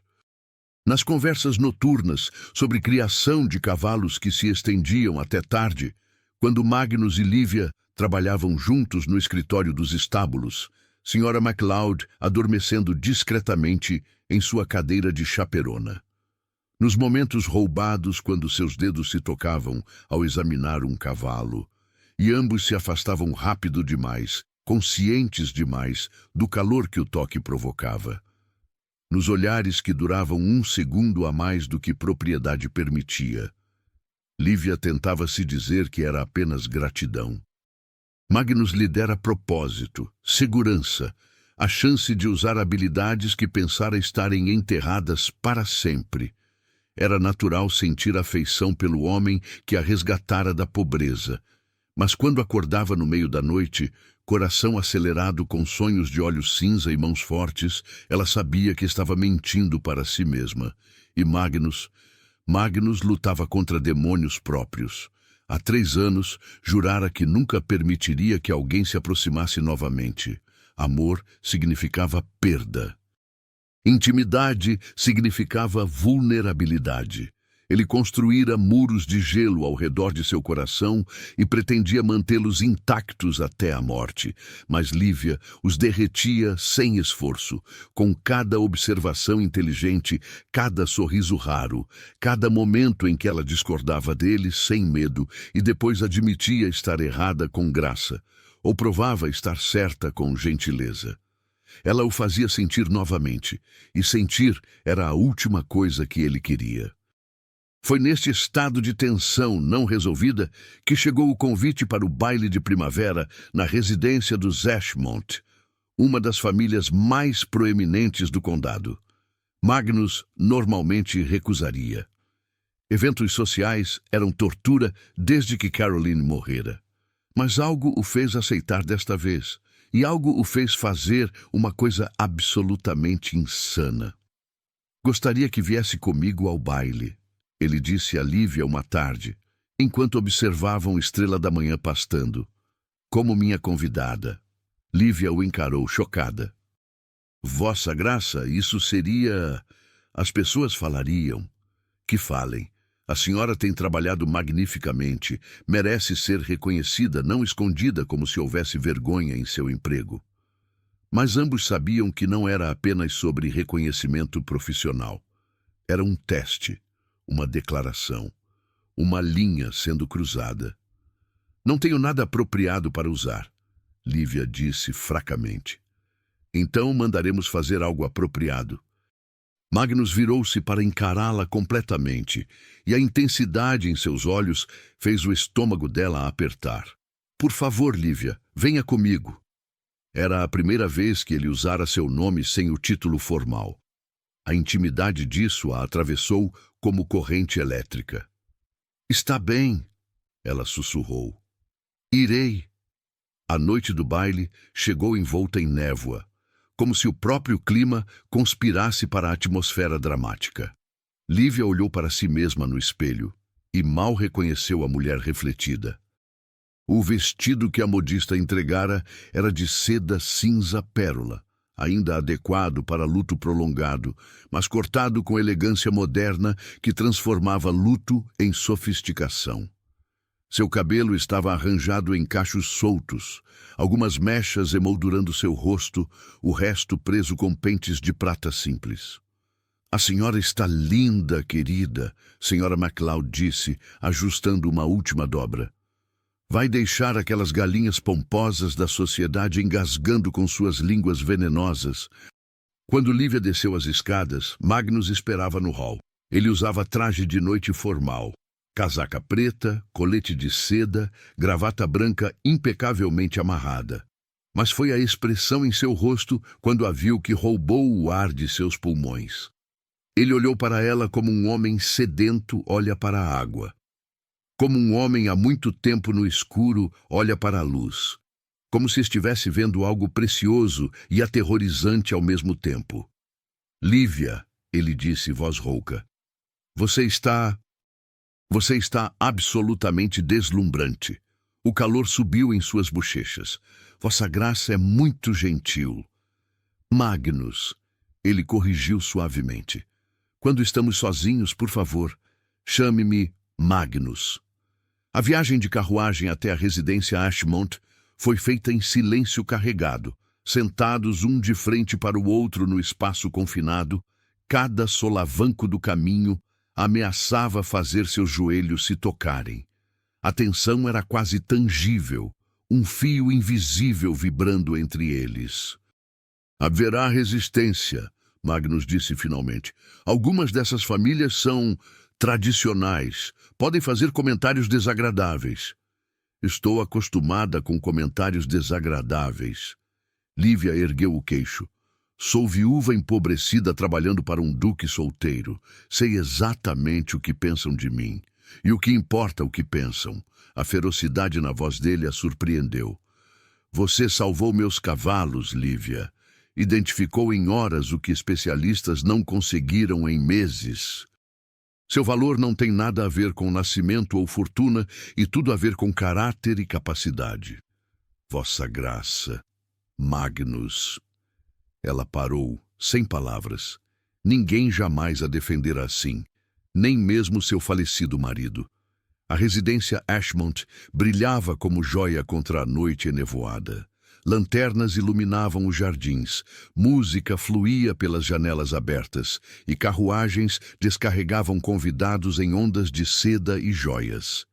Speaker 1: Nas conversas noturnas sobre criação de cavalos que se estendiam até tarde, quando Magnus e Lívia trabalhavam juntos no escritório dos estábulos, Sra. MacLeod adormecendo discretamente em sua cadeira de chaperona. Nos momentos roubados, quando seus dedos se tocavam ao examinar um cavalo, e ambos se afastavam rápido demais, conscientes demais do calor que o toque provocava. Nos olhares que duravam 1 segundo a mais do que propriedade permitia. Lívia tentava se dizer que era apenas gratidão. Magnus lhe dera propósito, segurança, a chance de usar habilidades que pensara estarem enterradas para sempre. Era natural sentir afeição pelo homem que a resgatara da pobreza, mas quando acordava no meio da noite, coração acelerado com sonhos de olhos cinza e mãos fortes, ela sabia que estava mentindo para si mesma. E Magnus lutava contra demônios próprios. Há 3 anos, jurara que nunca permitiria que alguém se aproximasse novamente. Amor significava perda. Intimidade significava vulnerabilidade. Ele construíra muros de gelo ao redor de seu coração e pretendia mantê-los intactos até a morte. Mas Lívia os derretia sem esforço, com cada observação inteligente, cada sorriso raro, cada momento em que ela discordava dele sem medo e depois admitia estar errada com graça, ou provava estar certa com gentileza. Ela o fazia sentir novamente, e sentir era a última coisa que ele queria. Foi neste estado de tensão não resolvida que chegou o convite para o baile de primavera na residência dos Ashmont, uma das famílias mais proeminentes do condado. Magnus normalmente recusaria. Eventos sociais eram tortura desde que Caroline morrera. Mas algo o fez aceitar desta vez, e algo o fez fazer uma coisa absolutamente insana. Gostaria que viesse comigo ao baile, ele disse a Lívia uma tarde, enquanto observavam Estrela da Manhã pastando. Como minha convidada. Lívia o encarou chocada. Vossa Graça, isso seria... As pessoas falariam. Que falem. A senhora tem trabalhado magnificamente, merece ser reconhecida, não escondida como se houvesse vergonha em seu emprego. Mas ambos sabiam que não era apenas sobre reconhecimento profissional. Era um teste, uma declaração, uma linha sendo cruzada. Não tenho nada apropriado para usar, Lívia disse fracamente. Então mandaremos fazer algo apropriado. Magnus virou-se para encará-la completamente, e a intensidade em seus olhos fez o estômago dela apertar. Por favor, Lívia, venha comigo. Era a primeira vez que ele usara seu nome sem o título formal. A intimidade disso a atravessou como corrente elétrica. Está bem, ela sussurrou. Irei. A noite do baile chegou envolta em névoa, como se o próprio clima conspirasse para a atmosfera dramática. Lívia olhou para si mesma no espelho e mal reconheceu a mulher refletida. O vestido que a modista entregara era de seda cinza pérola, ainda adequado para luto prolongado, mas cortado com elegância moderna que transformava luto em sofisticação. Seu cabelo estava arranjado em cachos soltos, algumas mechas emoldurando seu rosto, o resto preso com pentes de prata simples. A senhora está linda, querida, senhora MacLeod disse, ajustando uma última dobra. Vai deixar aquelas galinhas pomposas da sociedade engasgando com suas línguas venenosas. Quando Lívia desceu as escadas, Magnus esperava no hall. Ele usava traje de noite formal. Casaca preta, colete de seda, gravata branca impecavelmente amarrada. Mas foi a expressão em seu rosto quando a viu que roubou o ar de seus pulmões. Ele olhou para ela como um homem sedento olha para a água. Como um homem há muito tempo no escuro olha para a luz. Como se estivesse vendo algo precioso e aterrorizante ao mesmo tempo. Lívia, ele disse, voz rouca. Você está absolutamente deslumbrante. O calor subiu em suas bochechas. Vossa Graça é muito gentil. Magnus, ele corrigiu suavemente. Quando estamos sozinhos, por favor, chame-me Magnus. A viagem de carruagem até a residência Ashmont foi feita em silêncio carregado, sentados um de frente para o outro no espaço confinado, cada solavanco do caminho ameaçava fazer seus joelhos se tocarem. A tensão era quase tangível, um fio invisível vibrando entre eles. Haverá resistência, Magnus disse finalmente. Algumas dessas famílias são tradicionais, podem fazer comentários desagradáveis. Estou acostumada com comentários desagradáveis. Lívia ergueu o queixo. Sou viúva empobrecida trabalhando para um duque solteiro. Sei exatamente o que pensam de mim. E o que importa o que pensam. A ferocidade na voz dele a surpreendeu. Você salvou meus cavalos, Lívia. Identificou em horas o que especialistas não conseguiram em meses. Seu valor não tem nada a ver com nascimento ou fortuna e tudo a ver com caráter e capacidade. Vossa Graça. Magnus. Ela parou, sem palavras. Ninguém jamais a defendera assim, nem mesmo seu falecido marido. A residência Ashmont brilhava como joia contra a noite enevoada. Lanternas iluminavam os jardins, música fluía pelas janelas abertas e carruagens descarregavam convidados em ondas de seda e joias.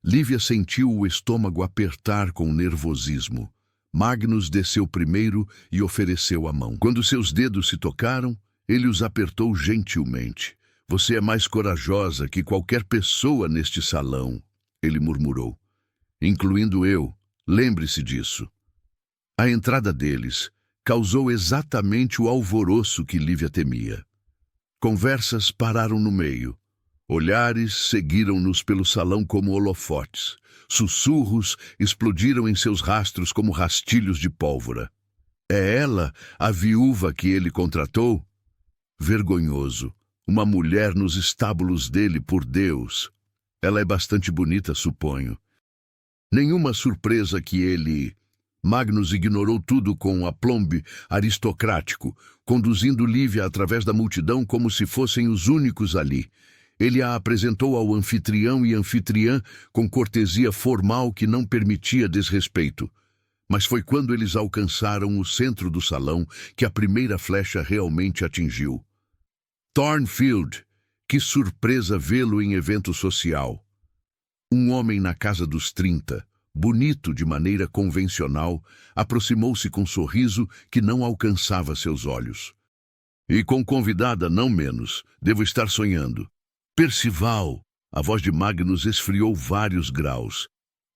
Speaker 1: Lívia sentiu o estômago apertar com nervosismo. Magnus desceu primeiro e ofereceu a mão. Quando seus dedos se tocaram, ele os apertou gentilmente. Você é mais corajosa que qualquer pessoa neste salão, ele murmurou. Incluindo eu, lembre-se disso. A entrada deles causou exatamente o alvoroço que Lívia temia. Conversas pararam no meio. Olhares seguiram-nos pelo salão como holofotes. Sussurros explodiram em seus rastros como rastilhos de pólvora. É ela a viúva que ele contratou? Vergonhoso. Uma mulher nos estábulos dele, por Deus. Ela é bastante bonita, suponho. Nenhuma surpresa que ele... Magnus ignorou tudo com um aplombe aristocrático, conduzindo Lívia através da multidão como se fossem os únicos ali. Ele a apresentou ao anfitrião e anfitriã com cortesia formal que não permitia desrespeito. Mas foi quando eles alcançaram o centro do salão que a primeira flecha realmente atingiu. Thornfield, que surpresa vê-lo em evento social. Um homem na casa dos 30, bonito de maneira convencional, aproximou-se com um sorriso que não alcançava seus olhos. E com convidada não menos, devo estar sonhando. Percival, a voz de Magnus esfriou vários graus.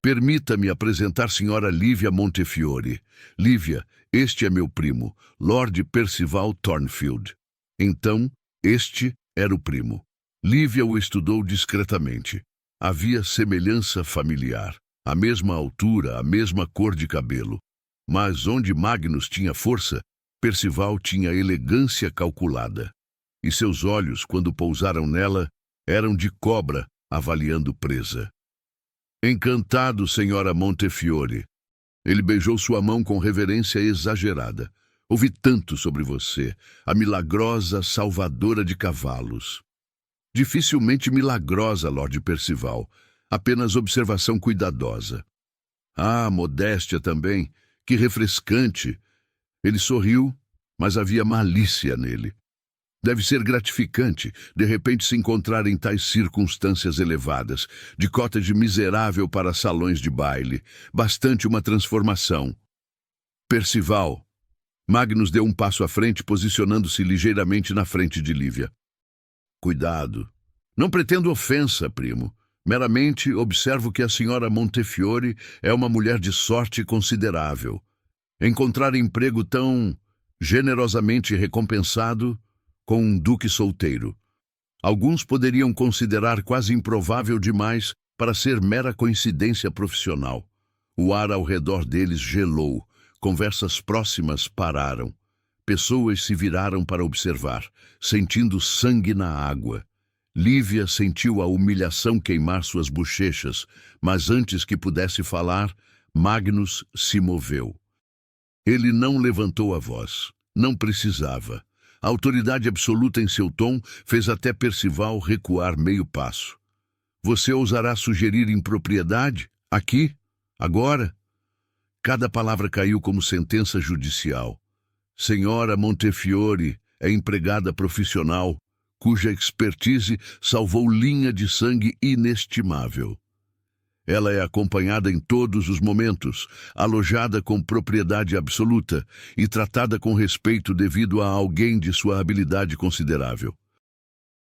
Speaker 1: Permita-me apresentar Sra. Lívia Montefiore. Lívia, este é meu primo, Lord Percival Thornfield. Então, este era o primo. Lívia o estudou discretamente. Havia semelhança familiar. A mesma altura, a mesma cor de cabelo. Mas onde Magnus tinha força, Percival tinha elegância calculada. E seus olhos, quando pousaram nela, eram de cobra avaliando presa. Encantado, Sra. Montefiore. Ele beijou sua mão com reverência exagerada. Ouvi tanto sobre você, a milagrosa salvadora de cavalos. Dificilmente milagrosa, Lord Percival. Apenas observação cuidadosa. Ah, modéstia também. Que refrescante. Ele sorriu, mas havia malícia nele. Deve ser gratificante, de repente, se encontrar em tais circunstâncias elevadas, de cottage miserável para salões de baile. Bastante uma transformação. Percival. Magnus deu um passo à frente, posicionando-se ligeiramente na frente de Lívia. Cuidado. Não pretendo ofensa, primo. Meramente observo que a Sra. Montefiore é uma mulher de sorte considerável. Encontrar emprego tão generosamente recompensado com um duque solteiro. Alguns poderiam considerar quase improvável demais para ser mera coincidência profissional. O ar ao redor deles gelou. Conversas próximas pararam. Pessoas se viraram para observar, sentindo sangue na água. Lívia sentiu a humilhação queimar suas bochechas, mas antes que pudesse falar, Magnus se moveu. Ele não levantou a voz. Não precisava. A autoridade absoluta em seu tom fez até Percival recuar meio passo. Você ousará sugerir impropriedade? Aqui? Agora? Cada palavra caiu como sentença judicial. Sra. Montefiore é empregada profissional, cuja expertise salvou linha de sangue inestimável. Ela é acompanhada em todos os momentos, alojada com propriedade absoluta e tratada com respeito devido a alguém de sua habilidade considerável.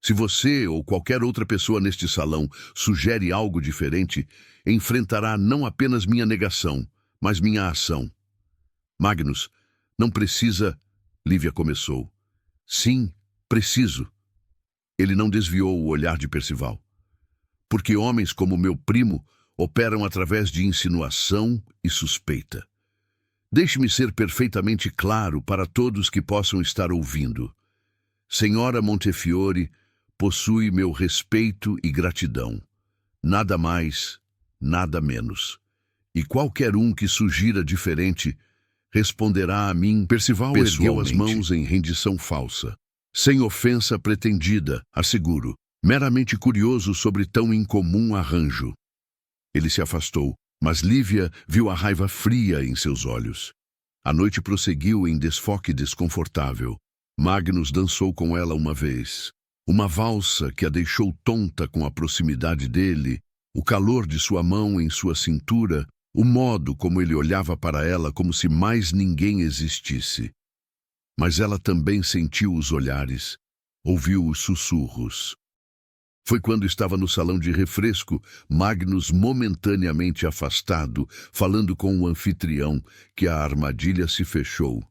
Speaker 1: Se você ou qualquer outra pessoa neste salão sugere algo diferente, enfrentará não apenas minha negação, mas minha ação. Magnus, não precisa... Lívia começou. Sim, preciso. Ele não desviou o olhar de Percival. Porque homens como meu primo operam através de insinuação e suspeita. Deixe-me ser perfeitamente claro para todos que possam estar ouvindo. Sra. Montefiore possui meu respeito e gratidão. Nada mais, nada menos. E qualquer um que sugira diferente responderá a mim. Percival ergueu as mãos em rendição falsa. Sem ofensa pretendida, asseguro, meramente curioso sobre tão incomum arranjo. Ele se afastou, mas Lívia viu a raiva fria em seus olhos. A noite prosseguiu em desfoque desconfortável. Magnus dançou com ela uma vez. Uma valsa que a deixou tonta com a proximidade dele, o calor de sua mão em sua cintura, o modo como ele olhava para ela como se mais ninguém existisse. Mas ela também sentiu os olhares, ouviu os sussurros. Foi quando estava no salão de refresco, Magnus momentaneamente afastado, falando com o anfitrião, que a armadilha se fechou.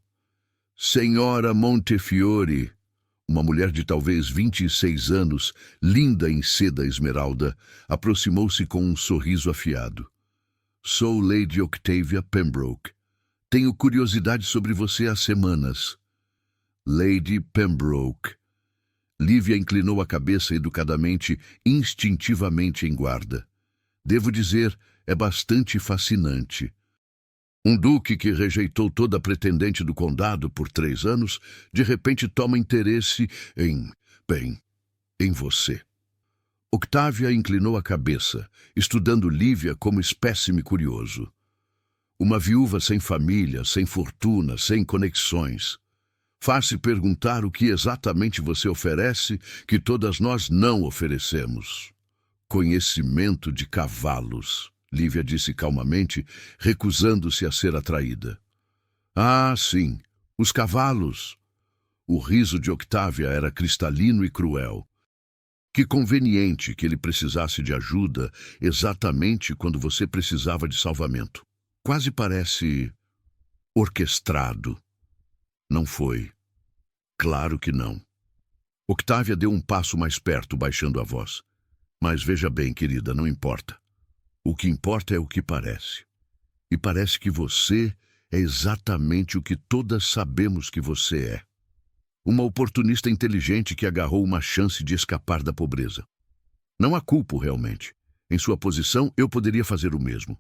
Speaker 1: Senhora Montefiore, uma mulher de talvez 26 anos, linda em seda esmeralda, aproximou-se com um sorriso afiado. Sou Lady Octavia Pembroke. Tenho curiosidade sobre você há semanas. Lady Pembroke. Lívia inclinou a cabeça educadamente, instintivamente em guarda. Devo dizer, é bastante fascinante. Um duque que rejeitou toda a pretendente do condado por 3 anos, de repente toma interesse em você. Octávia inclinou a cabeça, estudando Lívia como espécime curioso. Uma viúva sem família, sem fortuna, sem conexões. Faz-se perguntar o que exatamente você oferece que todas nós não oferecemos. Conhecimento de cavalos, Lívia disse calmamente, recusando-se a ser atraída. Ah, sim, os cavalos. O riso de Octávia era cristalino e cruel. Que conveniente que ele precisasse de ajuda exatamente quando você precisava de salvamento. Quase parece orquestrado. Não foi. Claro que não. Octávia deu um passo mais perto, baixando a voz. Mas veja bem, querida, não importa. O que importa é o que parece. E parece que você é exatamente o que todas sabemos que você é. Uma oportunista inteligente que agarrou uma chance de escapar da pobreza. Não a culpo realmente. Em sua posição, eu poderia fazer o mesmo.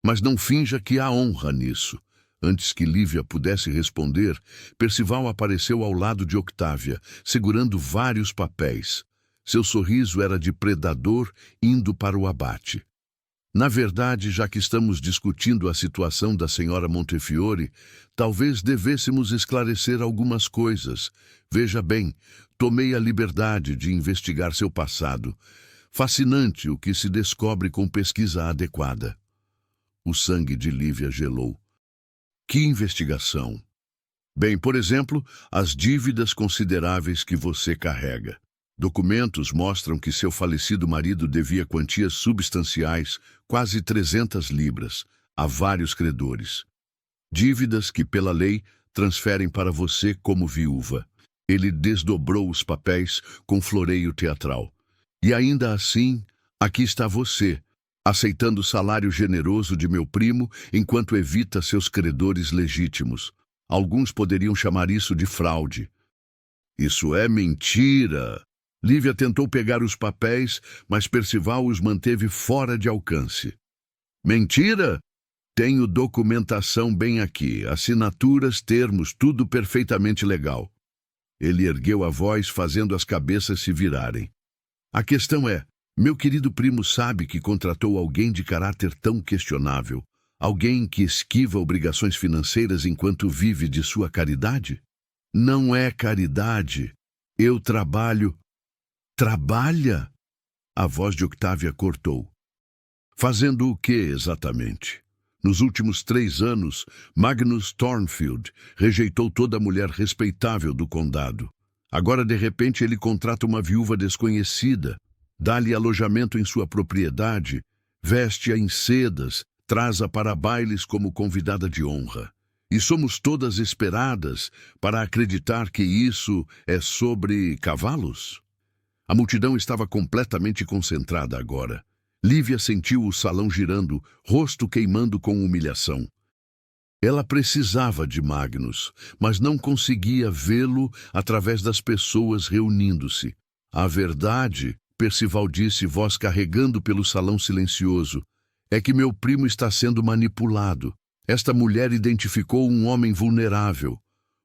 Speaker 1: Mas não finja que há honra nisso. Antes que Lívia pudesse responder, Percival apareceu ao lado de Octávia, segurando vários papéis. Seu sorriso era de predador indo para o abate. Na verdade, já que estamos discutindo a situação da senhora Montefiore, talvez devêssemos esclarecer algumas coisas. Veja bem, tomei a liberdade de investigar seu passado. Fascinante o que se descobre com pesquisa adequada. O sangue de Lívia gelou. Que investigação? Bem, por exemplo, as dívidas consideráveis que você carrega. Documentos mostram que seu falecido marido devia quantias substanciais, quase 300 libras, a vários credores. Dívidas que, pela lei, transferem para você como viúva. Ele desdobrou os papéis com floreio teatral. E ainda assim, aqui está você, aceitando o salário generoso de meu primo enquanto evita seus credores legítimos. Alguns poderiam chamar isso de fraude. Isso é mentira! Lívia tentou pegar os papéis, mas Percival os manteve fora de alcance. Mentira? Tenho documentação bem aqui, assinaturas, termos, tudo perfeitamente legal. Ele ergueu a voz, fazendo as cabeças se virarem. A questão é, meu querido primo sabe que contratou alguém de caráter tão questionável, alguém que esquiva obrigações financeiras enquanto vive de sua caridade? Não é caridade. Eu trabalho... Trabalha? A voz de Octávia cortou. Fazendo o que exatamente? Nos últimos 3 anos, Magnus Thornfield rejeitou toda mulher respeitável do condado. Agora, de repente, ele contrata uma viúva desconhecida, dá-lhe alojamento em sua propriedade, veste-a em sedas, traz-a para bailes como convidada de honra. E somos todas esperadas para acreditar que isso é sobre cavalos? A multidão estava completamente concentrada agora. Lívia sentiu o salão girando, rosto queimando com humilhação. Ela precisava de Magnus, mas não conseguia vê-lo através das pessoas reunindo-se. A verdade, Percival disse, voz carregando pelo salão silencioso, é que meu primo está sendo manipulado. Esta mulher identificou um homem vulnerável,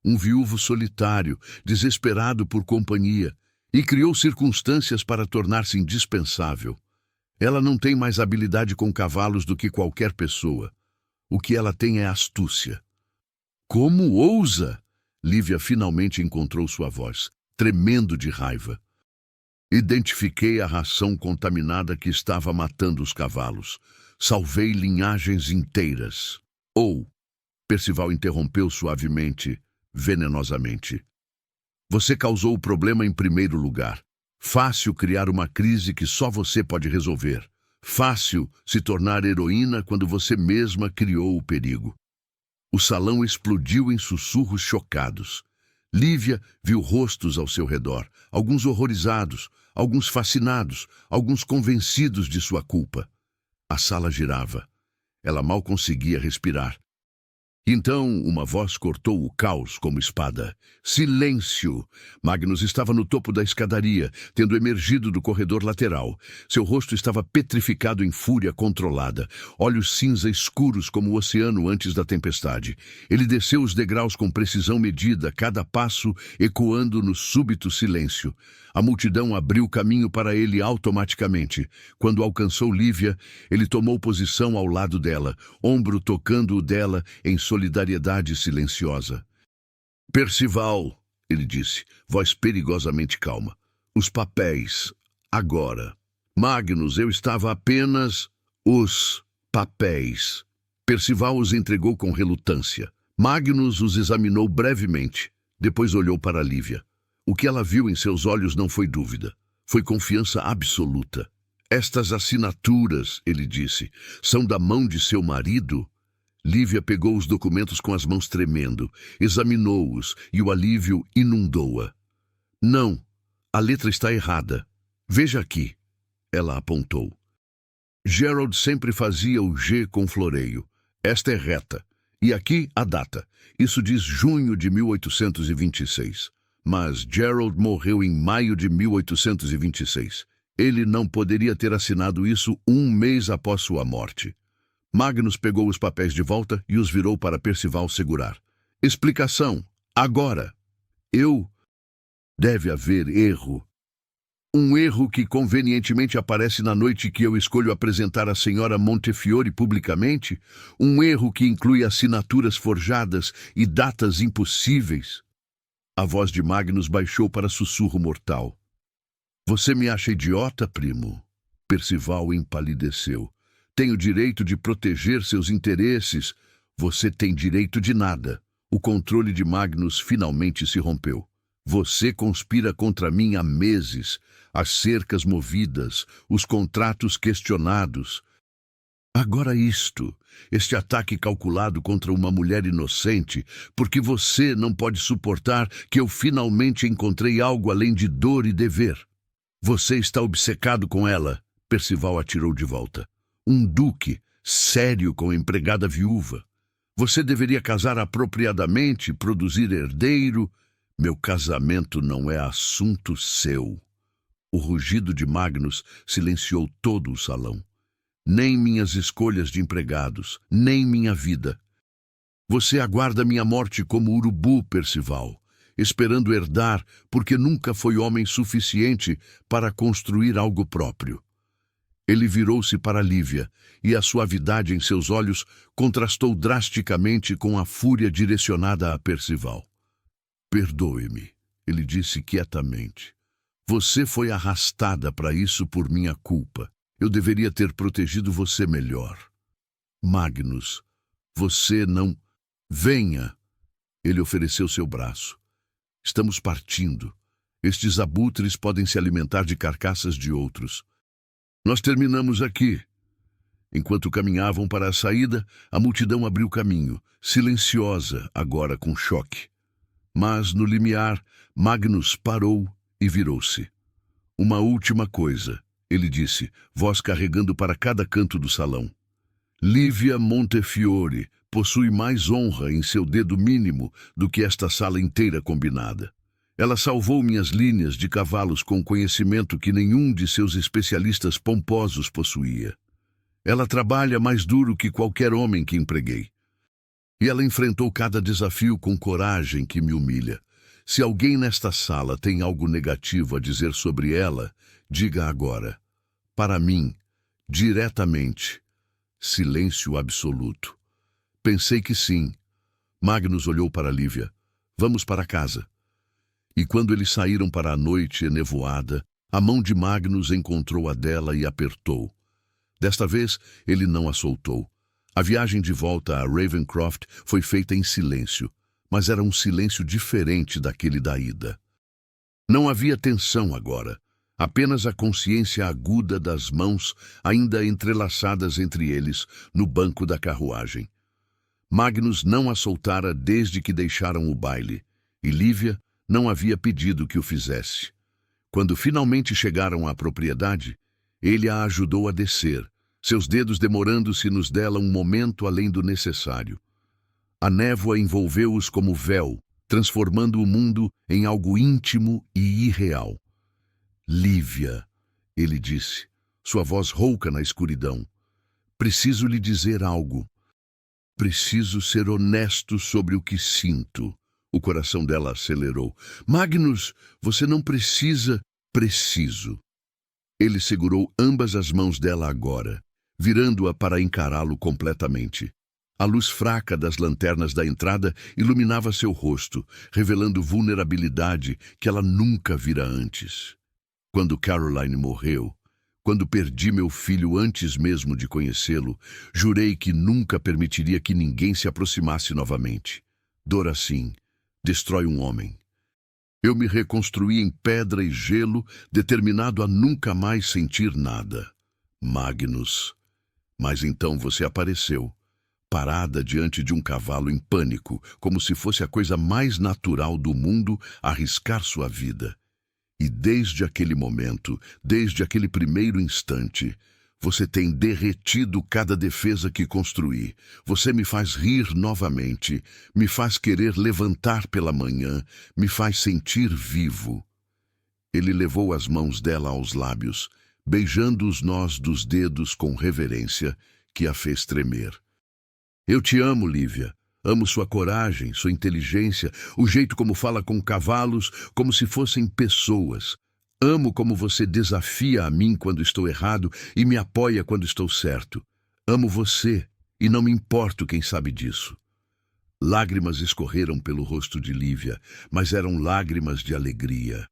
Speaker 1: um viúvo solitário, desesperado por companhia, e criou circunstâncias para tornar-se indispensável. Ela não tem mais habilidade com cavalos do que qualquer pessoa. O que ela tem é astúcia. Como ousa? Lívia finalmente encontrou sua voz, tremendo de raiva. Identifiquei a ração contaminada que estava matando os cavalos. Salvei linhagens inteiras. Percival interrompeu suavemente, venenosamente. Você causou o problema em primeiro lugar. Fácil criar uma crise que só você pode resolver. Fácil se tornar heroína quando você mesma criou o perigo. O salão explodiu em sussurros chocados. Lívia viu rostos ao seu redor, alguns horrorizados, alguns fascinados, alguns convencidos de sua culpa. A sala girava. Ela mal conseguia respirar. Então, uma voz cortou o caos como espada. Silêncio! Magnus estava no topo da escadaria, tendo emergido do corredor lateral. Seu rosto estava petrificado em fúria controlada, olhos cinza escuros como o oceano antes da tempestade. Ele desceu os degraus com precisão medida, cada passo ecoando no súbito silêncio. A multidão abriu caminho para ele automaticamente. Quando alcançou Lívia, ele tomou posição ao lado dela, ombro tocando o dela em solidariedade silenciosa. Percival, ele disse, voz perigosamente calma. Os papéis, agora. Magnus, eu estava apenas... Os papéis. Percival os entregou com relutância. Magnus os examinou brevemente. Depois olhou para Lívia. O que ela viu em seus olhos não foi dúvida. Foi confiança absoluta. Estas assinaturas, ele disse, são da mão de seu marido? Lívia pegou os documentos com as mãos tremendo, examinou-os e o alívio inundou-a. Não, a letra está errada. Veja aqui. Ela apontou. Gerald sempre fazia o G com floreio. Esta é reta. E aqui a data. Isso diz junho de 1826. Mas Gerald morreu em maio de 1826. Ele não poderia ter assinado isso um mês após sua morte. Magnus pegou os papéis de volta e os virou para Percival segurar. Explicação. Agora. Deve haver erro. Um erro que convenientemente aparece na noite que eu escolho apresentar a senhora Montefiore publicamente? Um erro que inclui assinaturas forjadas e datas impossíveis? A voz de Magnus baixou para sussurro mortal. Você me acha idiota, primo? Percival empalideceu. Tenho direito de proteger seus interesses. Você tem direito de nada. O controle de Magnus finalmente se rompeu. Você conspira contra mim há meses. As cercas movidas, os contratos questionados. Agora este ataque calculado contra uma mulher inocente, porque você não pode suportar que eu finalmente encontrei algo além de dor e dever. Você está obcecado com ela, Percival atirou de volta. Um duque, sério com empregada viúva. Você deveria casar apropriadamente, produzir herdeiro. Meu casamento não é assunto seu. O rugido de Magnus silenciou todo o salão. Nem minhas escolhas de empregados, nem minha vida. Você aguarda minha morte como urubu, Percival, esperando herdar, porque nunca foi homem suficiente para construir algo próprio. Ele virou-se para Lívia, e a suavidade em seus olhos contrastou drasticamente com a fúria direcionada a Percival. Perdoe-me, ele disse quietamente. Você foi arrastada para isso por minha culpa. Eu deveria ter protegido você melhor. Magnus, você não... Venha! Ele ofereceu seu braço. Estamos partindo. Estes abutres podem se alimentar de carcaças de outros. Nós terminamos aqui. Enquanto caminhavam para a saída, a multidão abriu caminho, silenciosa, agora com choque. Mas, no limiar, Magnus parou e virou-se. Uma última coisa, ele disse, voz carregando para cada canto do salão. Lívia Montefiore possui mais honra em seu dedo mínimo do que esta sala inteira combinada. Ela salvou minhas linhas de cavalos com conhecimento que nenhum de seus especialistas pomposos possuía. Ela trabalha mais duro que qualquer homem que empreguei. E ela enfrentou cada desafio com coragem que me humilha. Se alguém nesta sala tem algo negativo a dizer sobre ela, diga agora. Para mim, diretamente, silêncio absoluto. Pensei que sim. Magnus olhou para Lívia. Vamos para casa. E quando eles saíram para a noite enevoada, a mão de Magnus encontrou a dela e apertou. Desta vez, ele não a soltou. A viagem de volta a Ravencroft foi feita em silêncio, mas era um silêncio diferente daquele da ida. Não havia tensão agora, apenas a consciência aguda das mãos ainda entrelaçadas entre eles no banco da carruagem. Magnus não a soltara desde que deixaram o baile, e Lívia não havia pedido que o fizesse. Quando finalmente chegaram à propriedade, ele a ajudou a descer, seus dedos demorando-se nos dela um momento além do necessário. A névoa envolveu-os como véu, transformando o mundo em algo íntimo e irreal. Lívia, ele disse, sua voz rouca na escuridão. Preciso lhe dizer algo. Preciso ser honesto sobre o que sinto. O coração dela acelerou. Magnus, você não precisa. Preciso. Ele segurou ambas as mãos dela agora, virando-a para encará-lo completamente. A luz fraca das lanternas da entrada iluminava seu rosto, revelando vulnerabilidade que ela nunca vira antes. Quando Caroline morreu, quando perdi meu filho antes mesmo de conhecê-lo, jurei que nunca permitiria que ninguém se aproximasse novamente. Dor assim destrói um homem. Eu me reconstruí em pedra e gelo, determinado a nunca mais sentir nada. Magnus. Mas então você apareceu, parada diante de um cavalo em pânico, como se fosse a coisa mais natural do mundo arriscar sua vida. E desde aquele momento, desde aquele primeiro instante, você tem derretido cada defesa que construí. Você me faz rir novamente, me faz querer levantar pela manhã, me faz sentir vivo. Ele levou as mãos dela aos lábios, beijando os nós dos dedos com reverência, que a fez tremer. Eu te amo, Lívia. Amo sua coragem, sua inteligência, o jeito como fala com cavalos, como se fossem pessoas. Amo como você desafia a mim quando estou errado e me apoia quando estou certo. Amo você e não me importo quem sabe disso. Lágrimas escorreram pelo rosto de Lívia, mas eram lágrimas de alegria.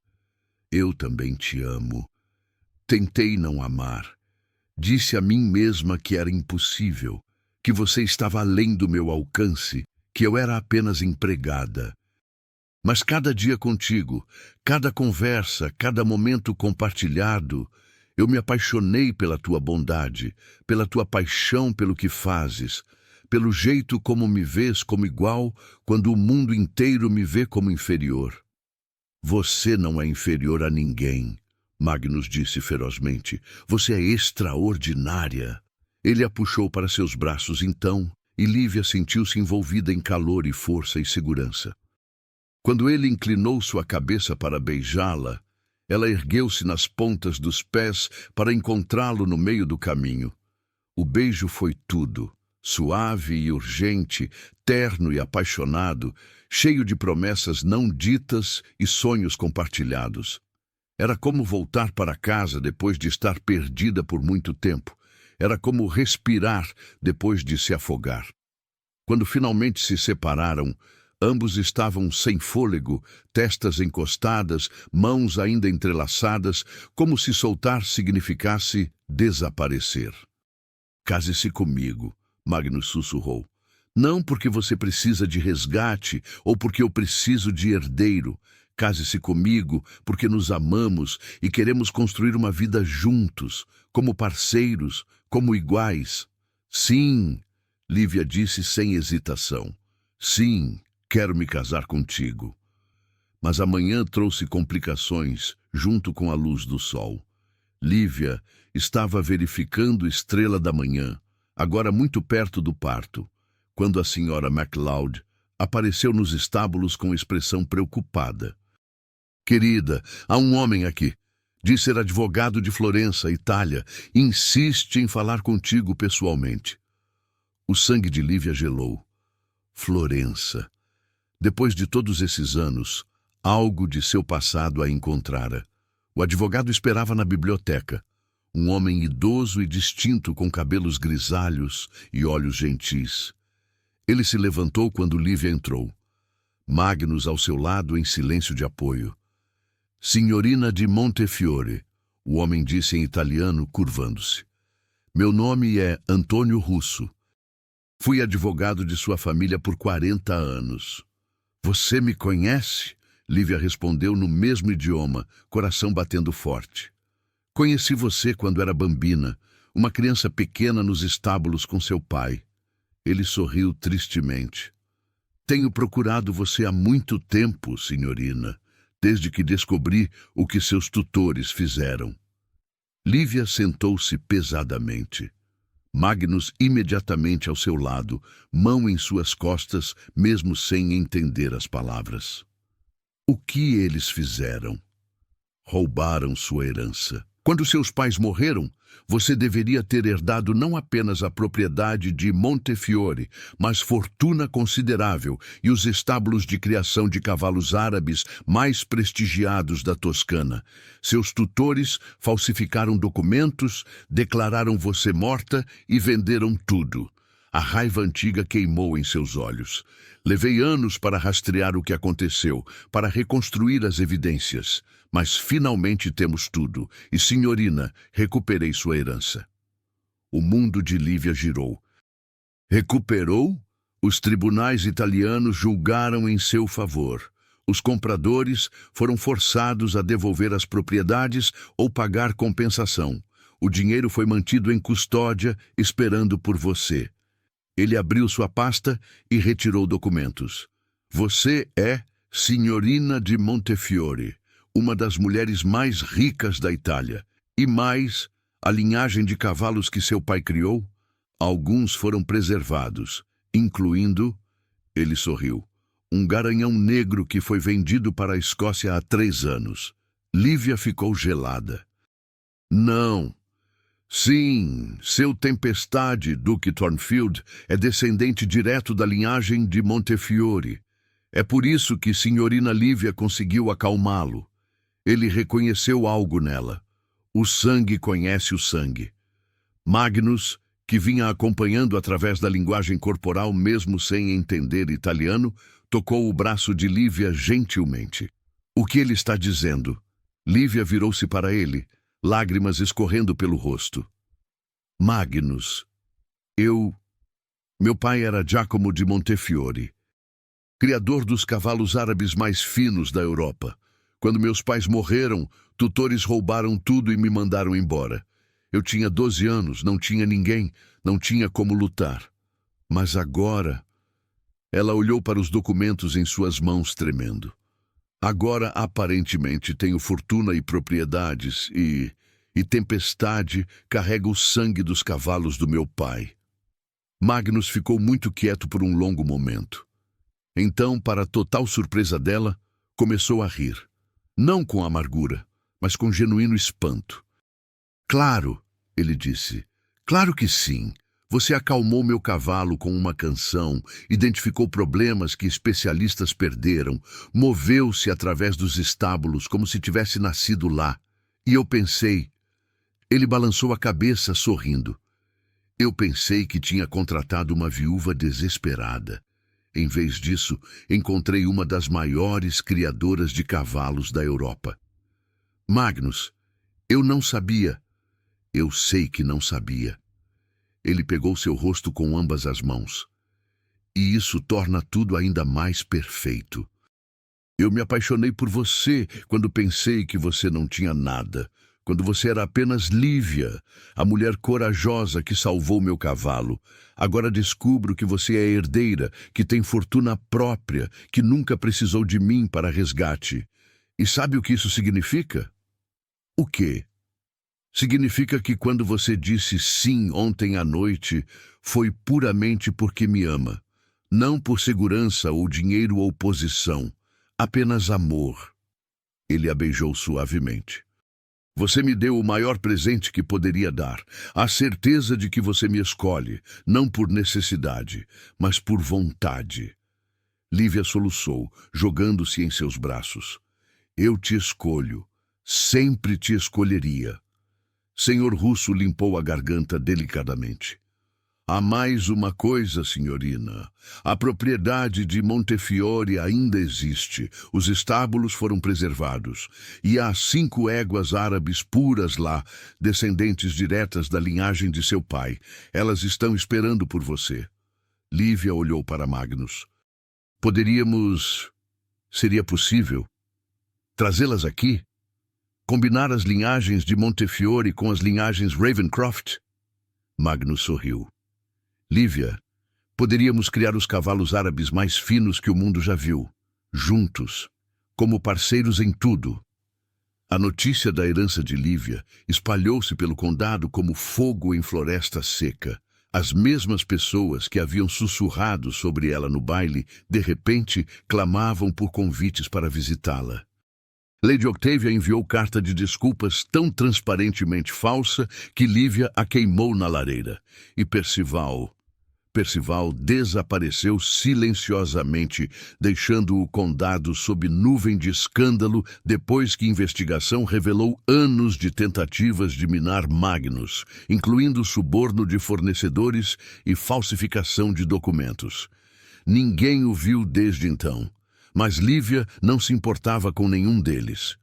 Speaker 1: Eu também te amo. Tentei não amar. Disse a mim mesma que era impossível, que você estava além do meu alcance, que eu era apenas empregada. Mas cada dia contigo, cada conversa, cada momento compartilhado, eu me apaixonei pela tua bondade, pela tua paixão pelo que fazes, pelo jeito como me vês como igual quando o mundo inteiro me vê como inferior. Você não é inferior a ninguém, Magnus disse ferozmente. Você é extraordinária. Ele a puxou para seus braços então, e Lívia sentiu-se envolvida em calor e força e segurança. Quando ele inclinou sua cabeça para beijá-la, ela ergueu-se nas pontas dos pés para encontrá-lo no meio do caminho. O beijo foi tudo, suave e urgente, terno e apaixonado, cheio de promessas não ditas e sonhos compartilhados. Era como voltar para casa depois de estar perdida por muito tempo. Era como respirar depois de se afogar. Quando finalmente se separaram, ambos estavam sem fôlego, testas encostadas, mãos ainda entrelaçadas, como se soltar significasse desaparecer. Case-se comigo, Magnus sussurrou. Não porque você precisa de resgate ou porque eu preciso de herdeiro. Case-se comigo porque nos amamos e queremos construir uma vida juntos, como parceiros, como iguais. Sim, Lívia disse sem hesitação. Sim, quero me casar contigo. Mas a manhã trouxe complicações junto com a luz do sol. Lívia estava verificando estrela da manhã, agora muito perto do parto, quando a senhora MacLeod apareceu nos estábulos com expressão preocupada. Querida, há um homem aqui. Diz ser advogado de Florença, Itália. Insiste em falar contigo pessoalmente. O sangue de Lívia gelou. Florença. Depois de todos esses anos, algo de seu passado a encontrara. O advogado esperava na biblioteca. Um homem idoso e distinto com cabelos grisalhos e olhos gentis. Ele se levantou quando Lívia entrou. Magnus ao seu lado em silêncio de apoio. Signorina de Montefiore, o homem disse em italiano, curvando-se. Meu nome é Antônio Russo. Fui advogado de sua família por 40 anos. Você me conhece? Lívia respondeu no mesmo idioma, coração batendo forte. Conheci você quando era bambina, uma criança pequena nos estábulos com seu pai. Ele sorriu tristemente. Tenho procurado você há muito tempo, senhorina, desde que descobri o que seus tutores fizeram. Lívia sentou-se pesadamente. Magnus imediatamente ao seu lado, mão em suas costas, mesmo sem entender as palavras. O que eles fizeram? Roubaram sua herança. Quando seus pais morreram, você deveria ter herdado não apenas a propriedade de Montefiore, mas fortuna considerável e os estábulos de criação de cavalos árabes mais prestigiados da Toscana. Seus tutores falsificaram documentos, declararam você morta e venderam tudo. A raiva antiga queimou em seus olhos. Levei anos para rastrear o que aconteceu, para reconstruir as evidências. Mas finalmente temos tudo, e, senhorina, recuperei sua herança. O mundo de Lívia girou. Recuperou? Os tribunais italianos julgaram em seu favor. Os compradores foram forçados a devolver as propriedades ou pagar compensação. O dinheiro foi mantido em custódia, esperando por você. Ele abriu sua pasta e retirou documentos. Você é Signorina de Montefiore, uma das mulheres mais ricas da Itália. E mais, a linhagem de cavalos que seu pai criou, alguns foram preservados, incluindo, ele sorriu, um garanhão negro que foi vendido para a Escócia há 3 anos. Lívia ficou gelada. Não. Sim, seu Tempestade, Duque Thornfield, é descendente direto da linhagem de Montefiore. É por isso que Signorina Lívia conseguiu acalmá-lo. Ele reconheceu algo nela. O sangue conhece o sangue. Magnus, que vinha acompanhando através da linguagem corporal mesmo sem entender italiano, tocou o braço de Lívia gentilmente. O que ele está dizendo? Lívia virou-se para ele, lágrimas escorrendo pelo rosto. Magnus, Meu pai era Giacomo de Montefiore, criador dos cavalos árabes mais finos da Europa. Quando meus pais morreram, tutores roubaram tudo e me mandaram embora. Eu tinha 12 anos, não tinha ninguém, não tinha como lutar. Mas agora... Ela olhou para os documentos em suas mãos tremendo. Agora, aparentemente, tenho fortuna e propriedades e Tempestade carrega o sangue dos cavalos do meu pai. Magnus ficou muito quieto por um longo momento. Então, para total surpresa dela, começou a rir. Não com amargura, mas com genuíno espanto. Claro, ele disse. Claro que sim. Você acalmou meu cavalo com uma canção, identificou problemas que especialistas perderam, moveu-se através dos estábulos como se tivesse nascido lá. E eu pensei... Ele balançou a cabeça, sorrindo. Eu pensei que tinha contratado uma viúva desesperada. Em vez disso, encontrei uma das maiores criadoras de cavalos da Europa. Magnus, eu não sabia. Eu sei que não sabia. Ele pegou seu rosto com ambas as mãos. E isso torna tudo ainda mais perfeito. Eu me apaixonei por você quando pensei que você não tinha nada. Quando você era apenas Lívia, a mulher corajosa que salvou meu cavalo. Agora descubro que você é herdeira, que tem fortuna própria, que nunca precisou de mim para resgate. E sabe o que isso significa? O quê? Significa que quando você disse sim ontem à noite, foi puramente porque me ama. Não por segurança ou dinheiro ou posição. Apenas amor. Ele a beijou suavemente. Você me deu o maior presente que poderia dar, a certeza de que você me escolhe, não por necessidade, mas por vontade. Lívia soluçou, jogando-se em seus braços. Eu te escolho. Sempre te escolheria. Senhor Russo limpou a garganta delicadamente. Há mais uma coisa, senhorina. A propriedade de Montefiore ainda existe. Os estábulos foram preservados. E há 5 éguas árabes puras lá, descendentes diretas da linhagem de seu pai. Elas estão esperando por você. Lívia olhou para Magnus. Seria possível trazê-las aqui? Combinar as linhagens de Montefiore com as linhagens Ravencroft? Magnus sorriu. Lívia, poderíamos criar os cavalos árabes mais finos que o mundo já viu, juntos, como parceiros em tudo. A notícia da herança de Lívia espalhou-se pelo condado como fogo em floresta seca. As mesmas pessoas que haviam sussurrado sobre ela no baile, de repente, clamavam por convites para visitá-la. Lady Octavia enviou carta de desculpas tão transparentemente falsa que Lívia a queimou na lareira. E Percival desapareceu silenciosamente, deixando o condado sob nuvem de escândalo depois que a investigação revelou anos de tentativas de minar Magnus, incluindo suborno de fornecedores e falsificação de documentos. Ninguém o viu desde então, mas Lívia não se importava com nenhum deles.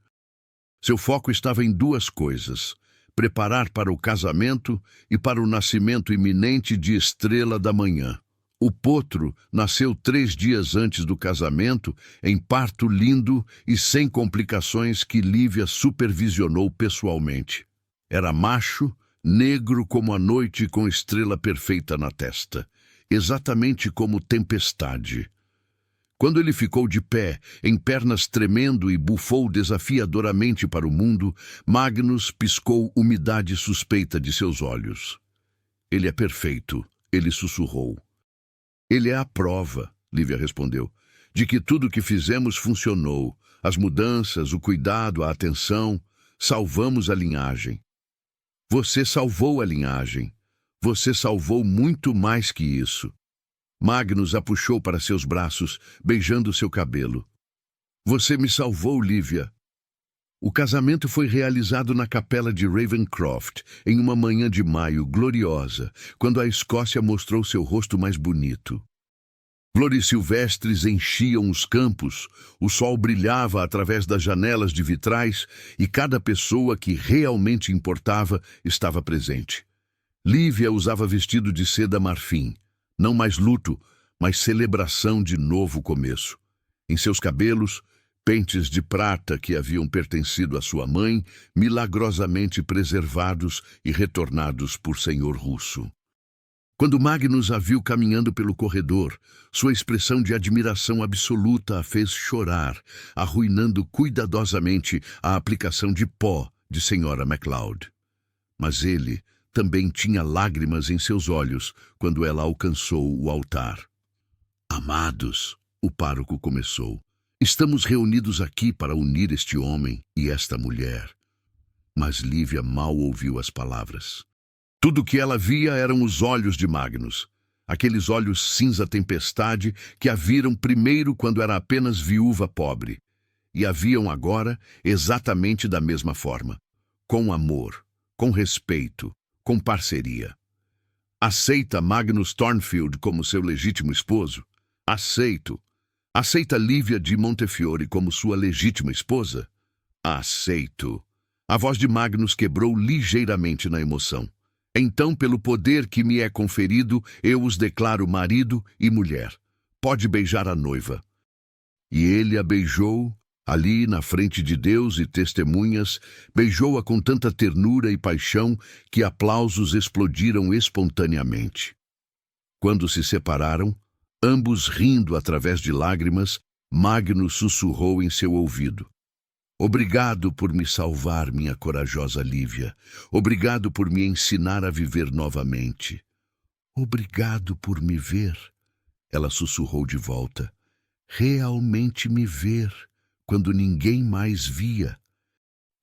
Speaker 1: Seu foco estava em 2 coisas: preparar para o casamento e para o nascimento iminente de Estrela da Manhã. O potro nasceu 3 dias antes do casamento, em parto lindo e sem complicações que Lívia supervisionou pessoalmente. Era macho, negro como a noite com estrela perfeita na testa, exatamente como Tempestade. Quando ele ficou de pé, em pernas tremendo e bufou desafiadoramente para o mundo, Magnus piscou umidade suspeita de seus olhos. Ele é perfeito, ele sussurrou. Ele é a prova, Lívia respondeu, de que tudo o que fizemos funcionou. As mudanças, o cuidado, a atenção. Salvamos a linhagem. Você salvou a linhagem. Você salvou muito mais que isso. Magnus a puxou para seus braços, beijando seu cabelo. Você me salvou, Lívia. O casamento foi realizado na capela de Ravencroft, em uma manhã de maio gloriosa, quando a Escócia mostrou seu rosto mais bonito. Flores silvestres enchiam os campos, o sol brilhava através das janelas de vitrais e cada pessoa que realmente importava estava presente. Lívia usava vestido de seda marfim. Não mais luto, mas celebração de novo começo. Em seus cabelos, pentes de prata que haviam pertencido à sua mãe, milagrosamente preservados e retornados por Senhor Russo. Quando Magnus a viu caminhando pelo corredor, sua expressão de admiração absoluta a fez chorar, arruinando cuidadosamente a aplicação de pó de Sra. MacLeod. Mas ele também tinha lágrimas em seus olhos quando ela alcançou o altar. Amados, o pároco começou, estamos reunidos aqui para unir este homem e esta mulher. Mas Lívia mal ouviu as palavras. Tudo o que ela via eram os olhos de Magnus, aqueles olhos cinza tempestade que a viram primeiro quando era apenas viúva pobre, e a viam agora exatamente da mesma forma, com amor, com respeito, com parceria. Aceita Magnus Thornfield como seu legítimo esposo? Aceito. Aceita Lívia de Montefiore como sua legítima esposa? Aceito. A voz de Magnus quebrou ligeiramente na emoção. Então, pelo poder que me é conferido, eu os declaro marido e mulher. Pode beijar a noiva. E ele a beijou, ali na frente de Deus e testemunhas, beijou-a com tanta ternura e paixão que aplausos explodiram espontaneamente. Quando se separaram, ambos rindo através de lágrimas, Magnus sussurrou em seu ouvido. Obrigado por me salvar, minha corajosa Lívia. Obrigado por me ensinar a viver novamente. Obrigado por me ver. Ela sussurrou de volta. Realmente me ver, quando ninguém mais via.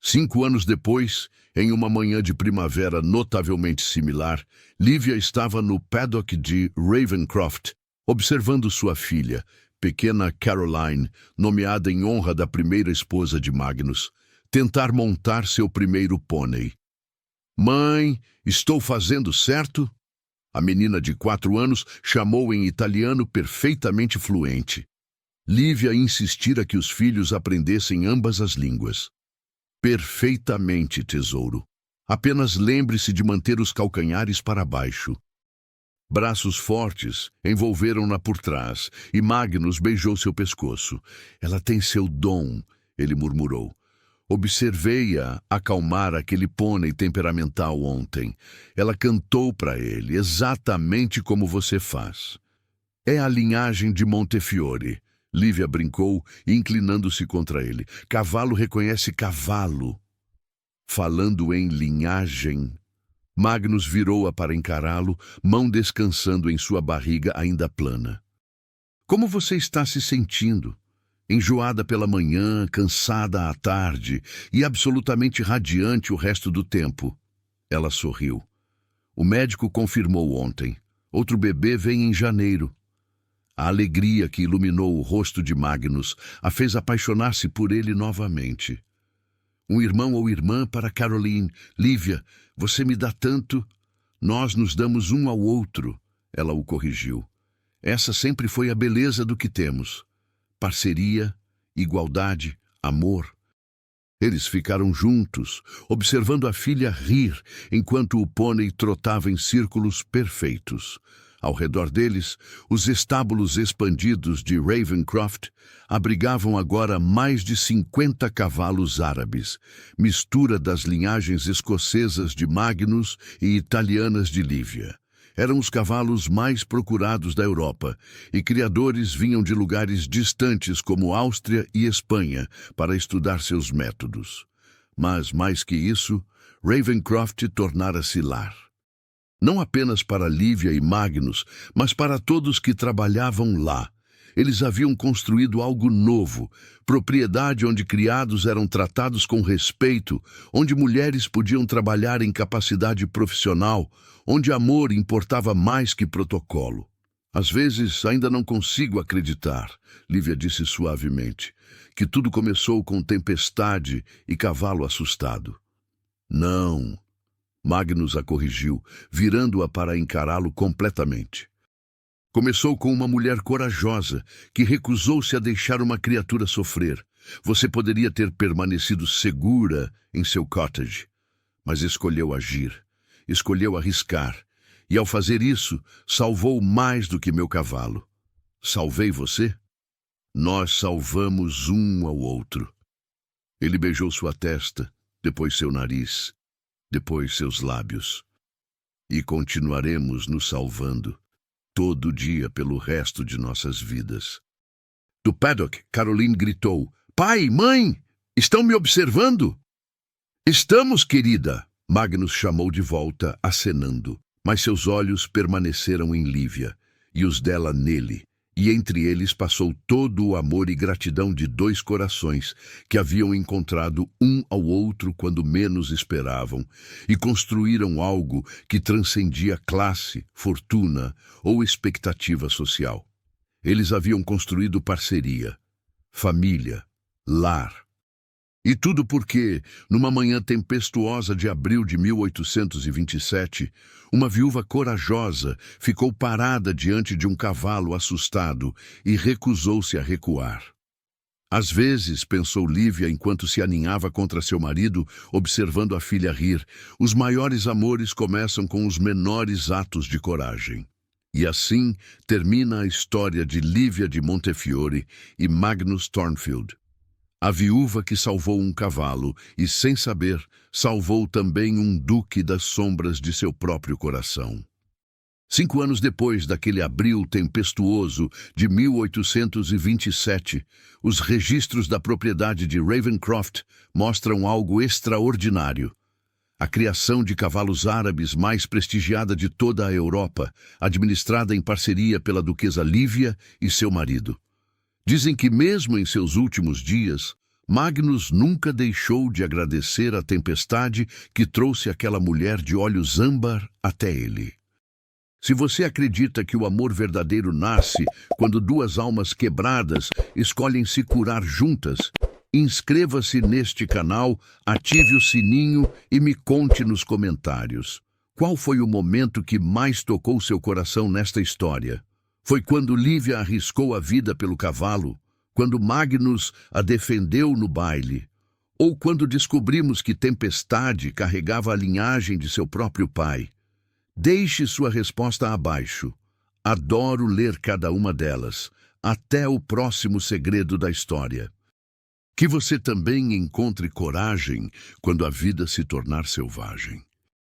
Speaker 1: 5 anos depois, em uma manhã de primavera notavelmente similar, Lívia estava no paddock de Ravencroft, observando sua filha, pequena Caroline, nomeada em honra da primeira esposa de Magnus, tentar montar seu primeiro pônei. Mãe, estou fazendo certo? A menina de 4 anos chamou em italiano perfeitamente fluente. Lívia insistira que os filhos aprendessem ambas as línguas. Perfeitamente, tesouro. Apenas lembre-se de manter os calcanhares para baixo. Braços fortes envolveram-na por trás e Magnus beijou seu pescoço. Ela tem seu dom, ele murmurou. Observei-a acalmar aquele pônei temperamental ontem. Ela cantou para ele, exatamente como você faz. É a linhagem de Montefiore. Lívia brincou, inclinando-se contra ele. Cavalo reconhece cavalo. Falando em linhagem, Magnus virou-a para encará-lo, mão descansando em sua barriga ainda plana. Como você está se sentindo? Enjoada pela manhã, cansada à tarde e absolutamente radiante o resto do tempo. Ela sorriu. O médico confirmou ontem. Outro bebê vem em janeiro. A alegria que iluminou o rosto de Magnus a fez apaixonar-se por ele novamente. Um irmão ou irmã para Caroline. Lívia, você me dá tanto. Nós nos damos um ao outro. Ela o corrigiu. Essa sempre foi a beleza do que temos. Parceria, igualdade, amor. Eles ficaram juntos, observando a filha rir, enquanto o pônei trotava em círculos perfeitos. Ao redor deles, os estábulos expandidos de Ravencroft abrigavam agora mais de 50 cavalos árabes, mistura das linhagens escocesas de Magnus e italianas de Lívia. Eram os cavalos mais procurados da Europa, e criadores vinham de lugares distantes como Áustria e Espanha para estudar seus métodos. Mas, mais que isso, Ravencroft tornara-se lar. Não apenas para Lívia e Magnus, mas para todos que trabalhavam lá. Eles haviam construído algo novo, propriedade onde criados eram tratados com respeito, onde mulheres podiam trabalhar em capacidade profissional, onde amor importava mais que protocolo. Às vezes ainda não consigo acreditar, Lívia disse suavemente, que tudo começou com tempestade e cavalo assustado. Não, Magnus a corrigiu, virando-a para encará-lo completamente. Começou com uma mulher corajosa, que recusou-se a deixar uma criatura sofrer. Você poderia ter permanecido segura em seu cottage, mas escolheu agir, escolheu arriscar, e ao fazer isso, salvou mais do que meu cavalo. Salvei você? Nós salvamos um ao outro. Ele beijou sua testa, depois seu nariz, depois seus lábios. E continuaremos nos salvando. Todo dia pelo resto de nossas vidas. Do paddock, Caroline gritou. Pai, mãe, estão me observando? Estamos, querida, Magnus chamou de volta, acenando. Mas seus olhos permaneceram em Lívia, e os dela nele, e entre eles passou todo o amor e gratidão de 2 corações que haviam encontrado um ao outro quando menos esperavam e construíram algo que transcendia classe, fortuna ou expectativa social. Eles haviam construído parceria, família, lar. E tudo porque, numa manhã tempestuosa de abril de 1827, uma viúva corajosa ficou parada diante de um cavalo assustado e recusou-se a recuar. Às vezes, pensou Lívia enquanto se aninhava contra seu marido, observando a filha rir, os maiores amores começam com os menores atos de coragem. E assim termina a história de Lívia de Montefiore e Magnus Thornfield. A viúva que salvou um cavalo e, sem saber, salvou também um duque das sombras de seu próprio coração. 5 anos depois daquele abril tempestuoso de 1827, os registros da propriedade de Ravencroft mostram algo extraordinário. A criação de cavalos árabes mais prestigiada de toda a Europa, administrada em parceria pela duquesa Lívia e seu marido. Dizem que mesmo em seus últimos dias, Magnus nunca deixou de agradecer a tempestade que trouxe aquela mulher de olhos âmbar até ele. Se você acredita que o amor verdadeiro nasce quando duas almas quebradas escolhem se curar juntas, inscreva-se neste canal, ative o sininho e me conte nos comentários. Qual foi o momento que mais tocou seu coração nesta história? Foi quando Lívia arriscou a vida pelo cavalo? Quando Magnus a defendeu no baile? Ou quando descobrimos que Tempestade carregava a linhagem de seu próprio pai? Deixe sua resposta abaixo. Adoro ler cada uma delas. Até o próximo segredo da história. Que você também encontre coragem quando a vida se tornar selvagem.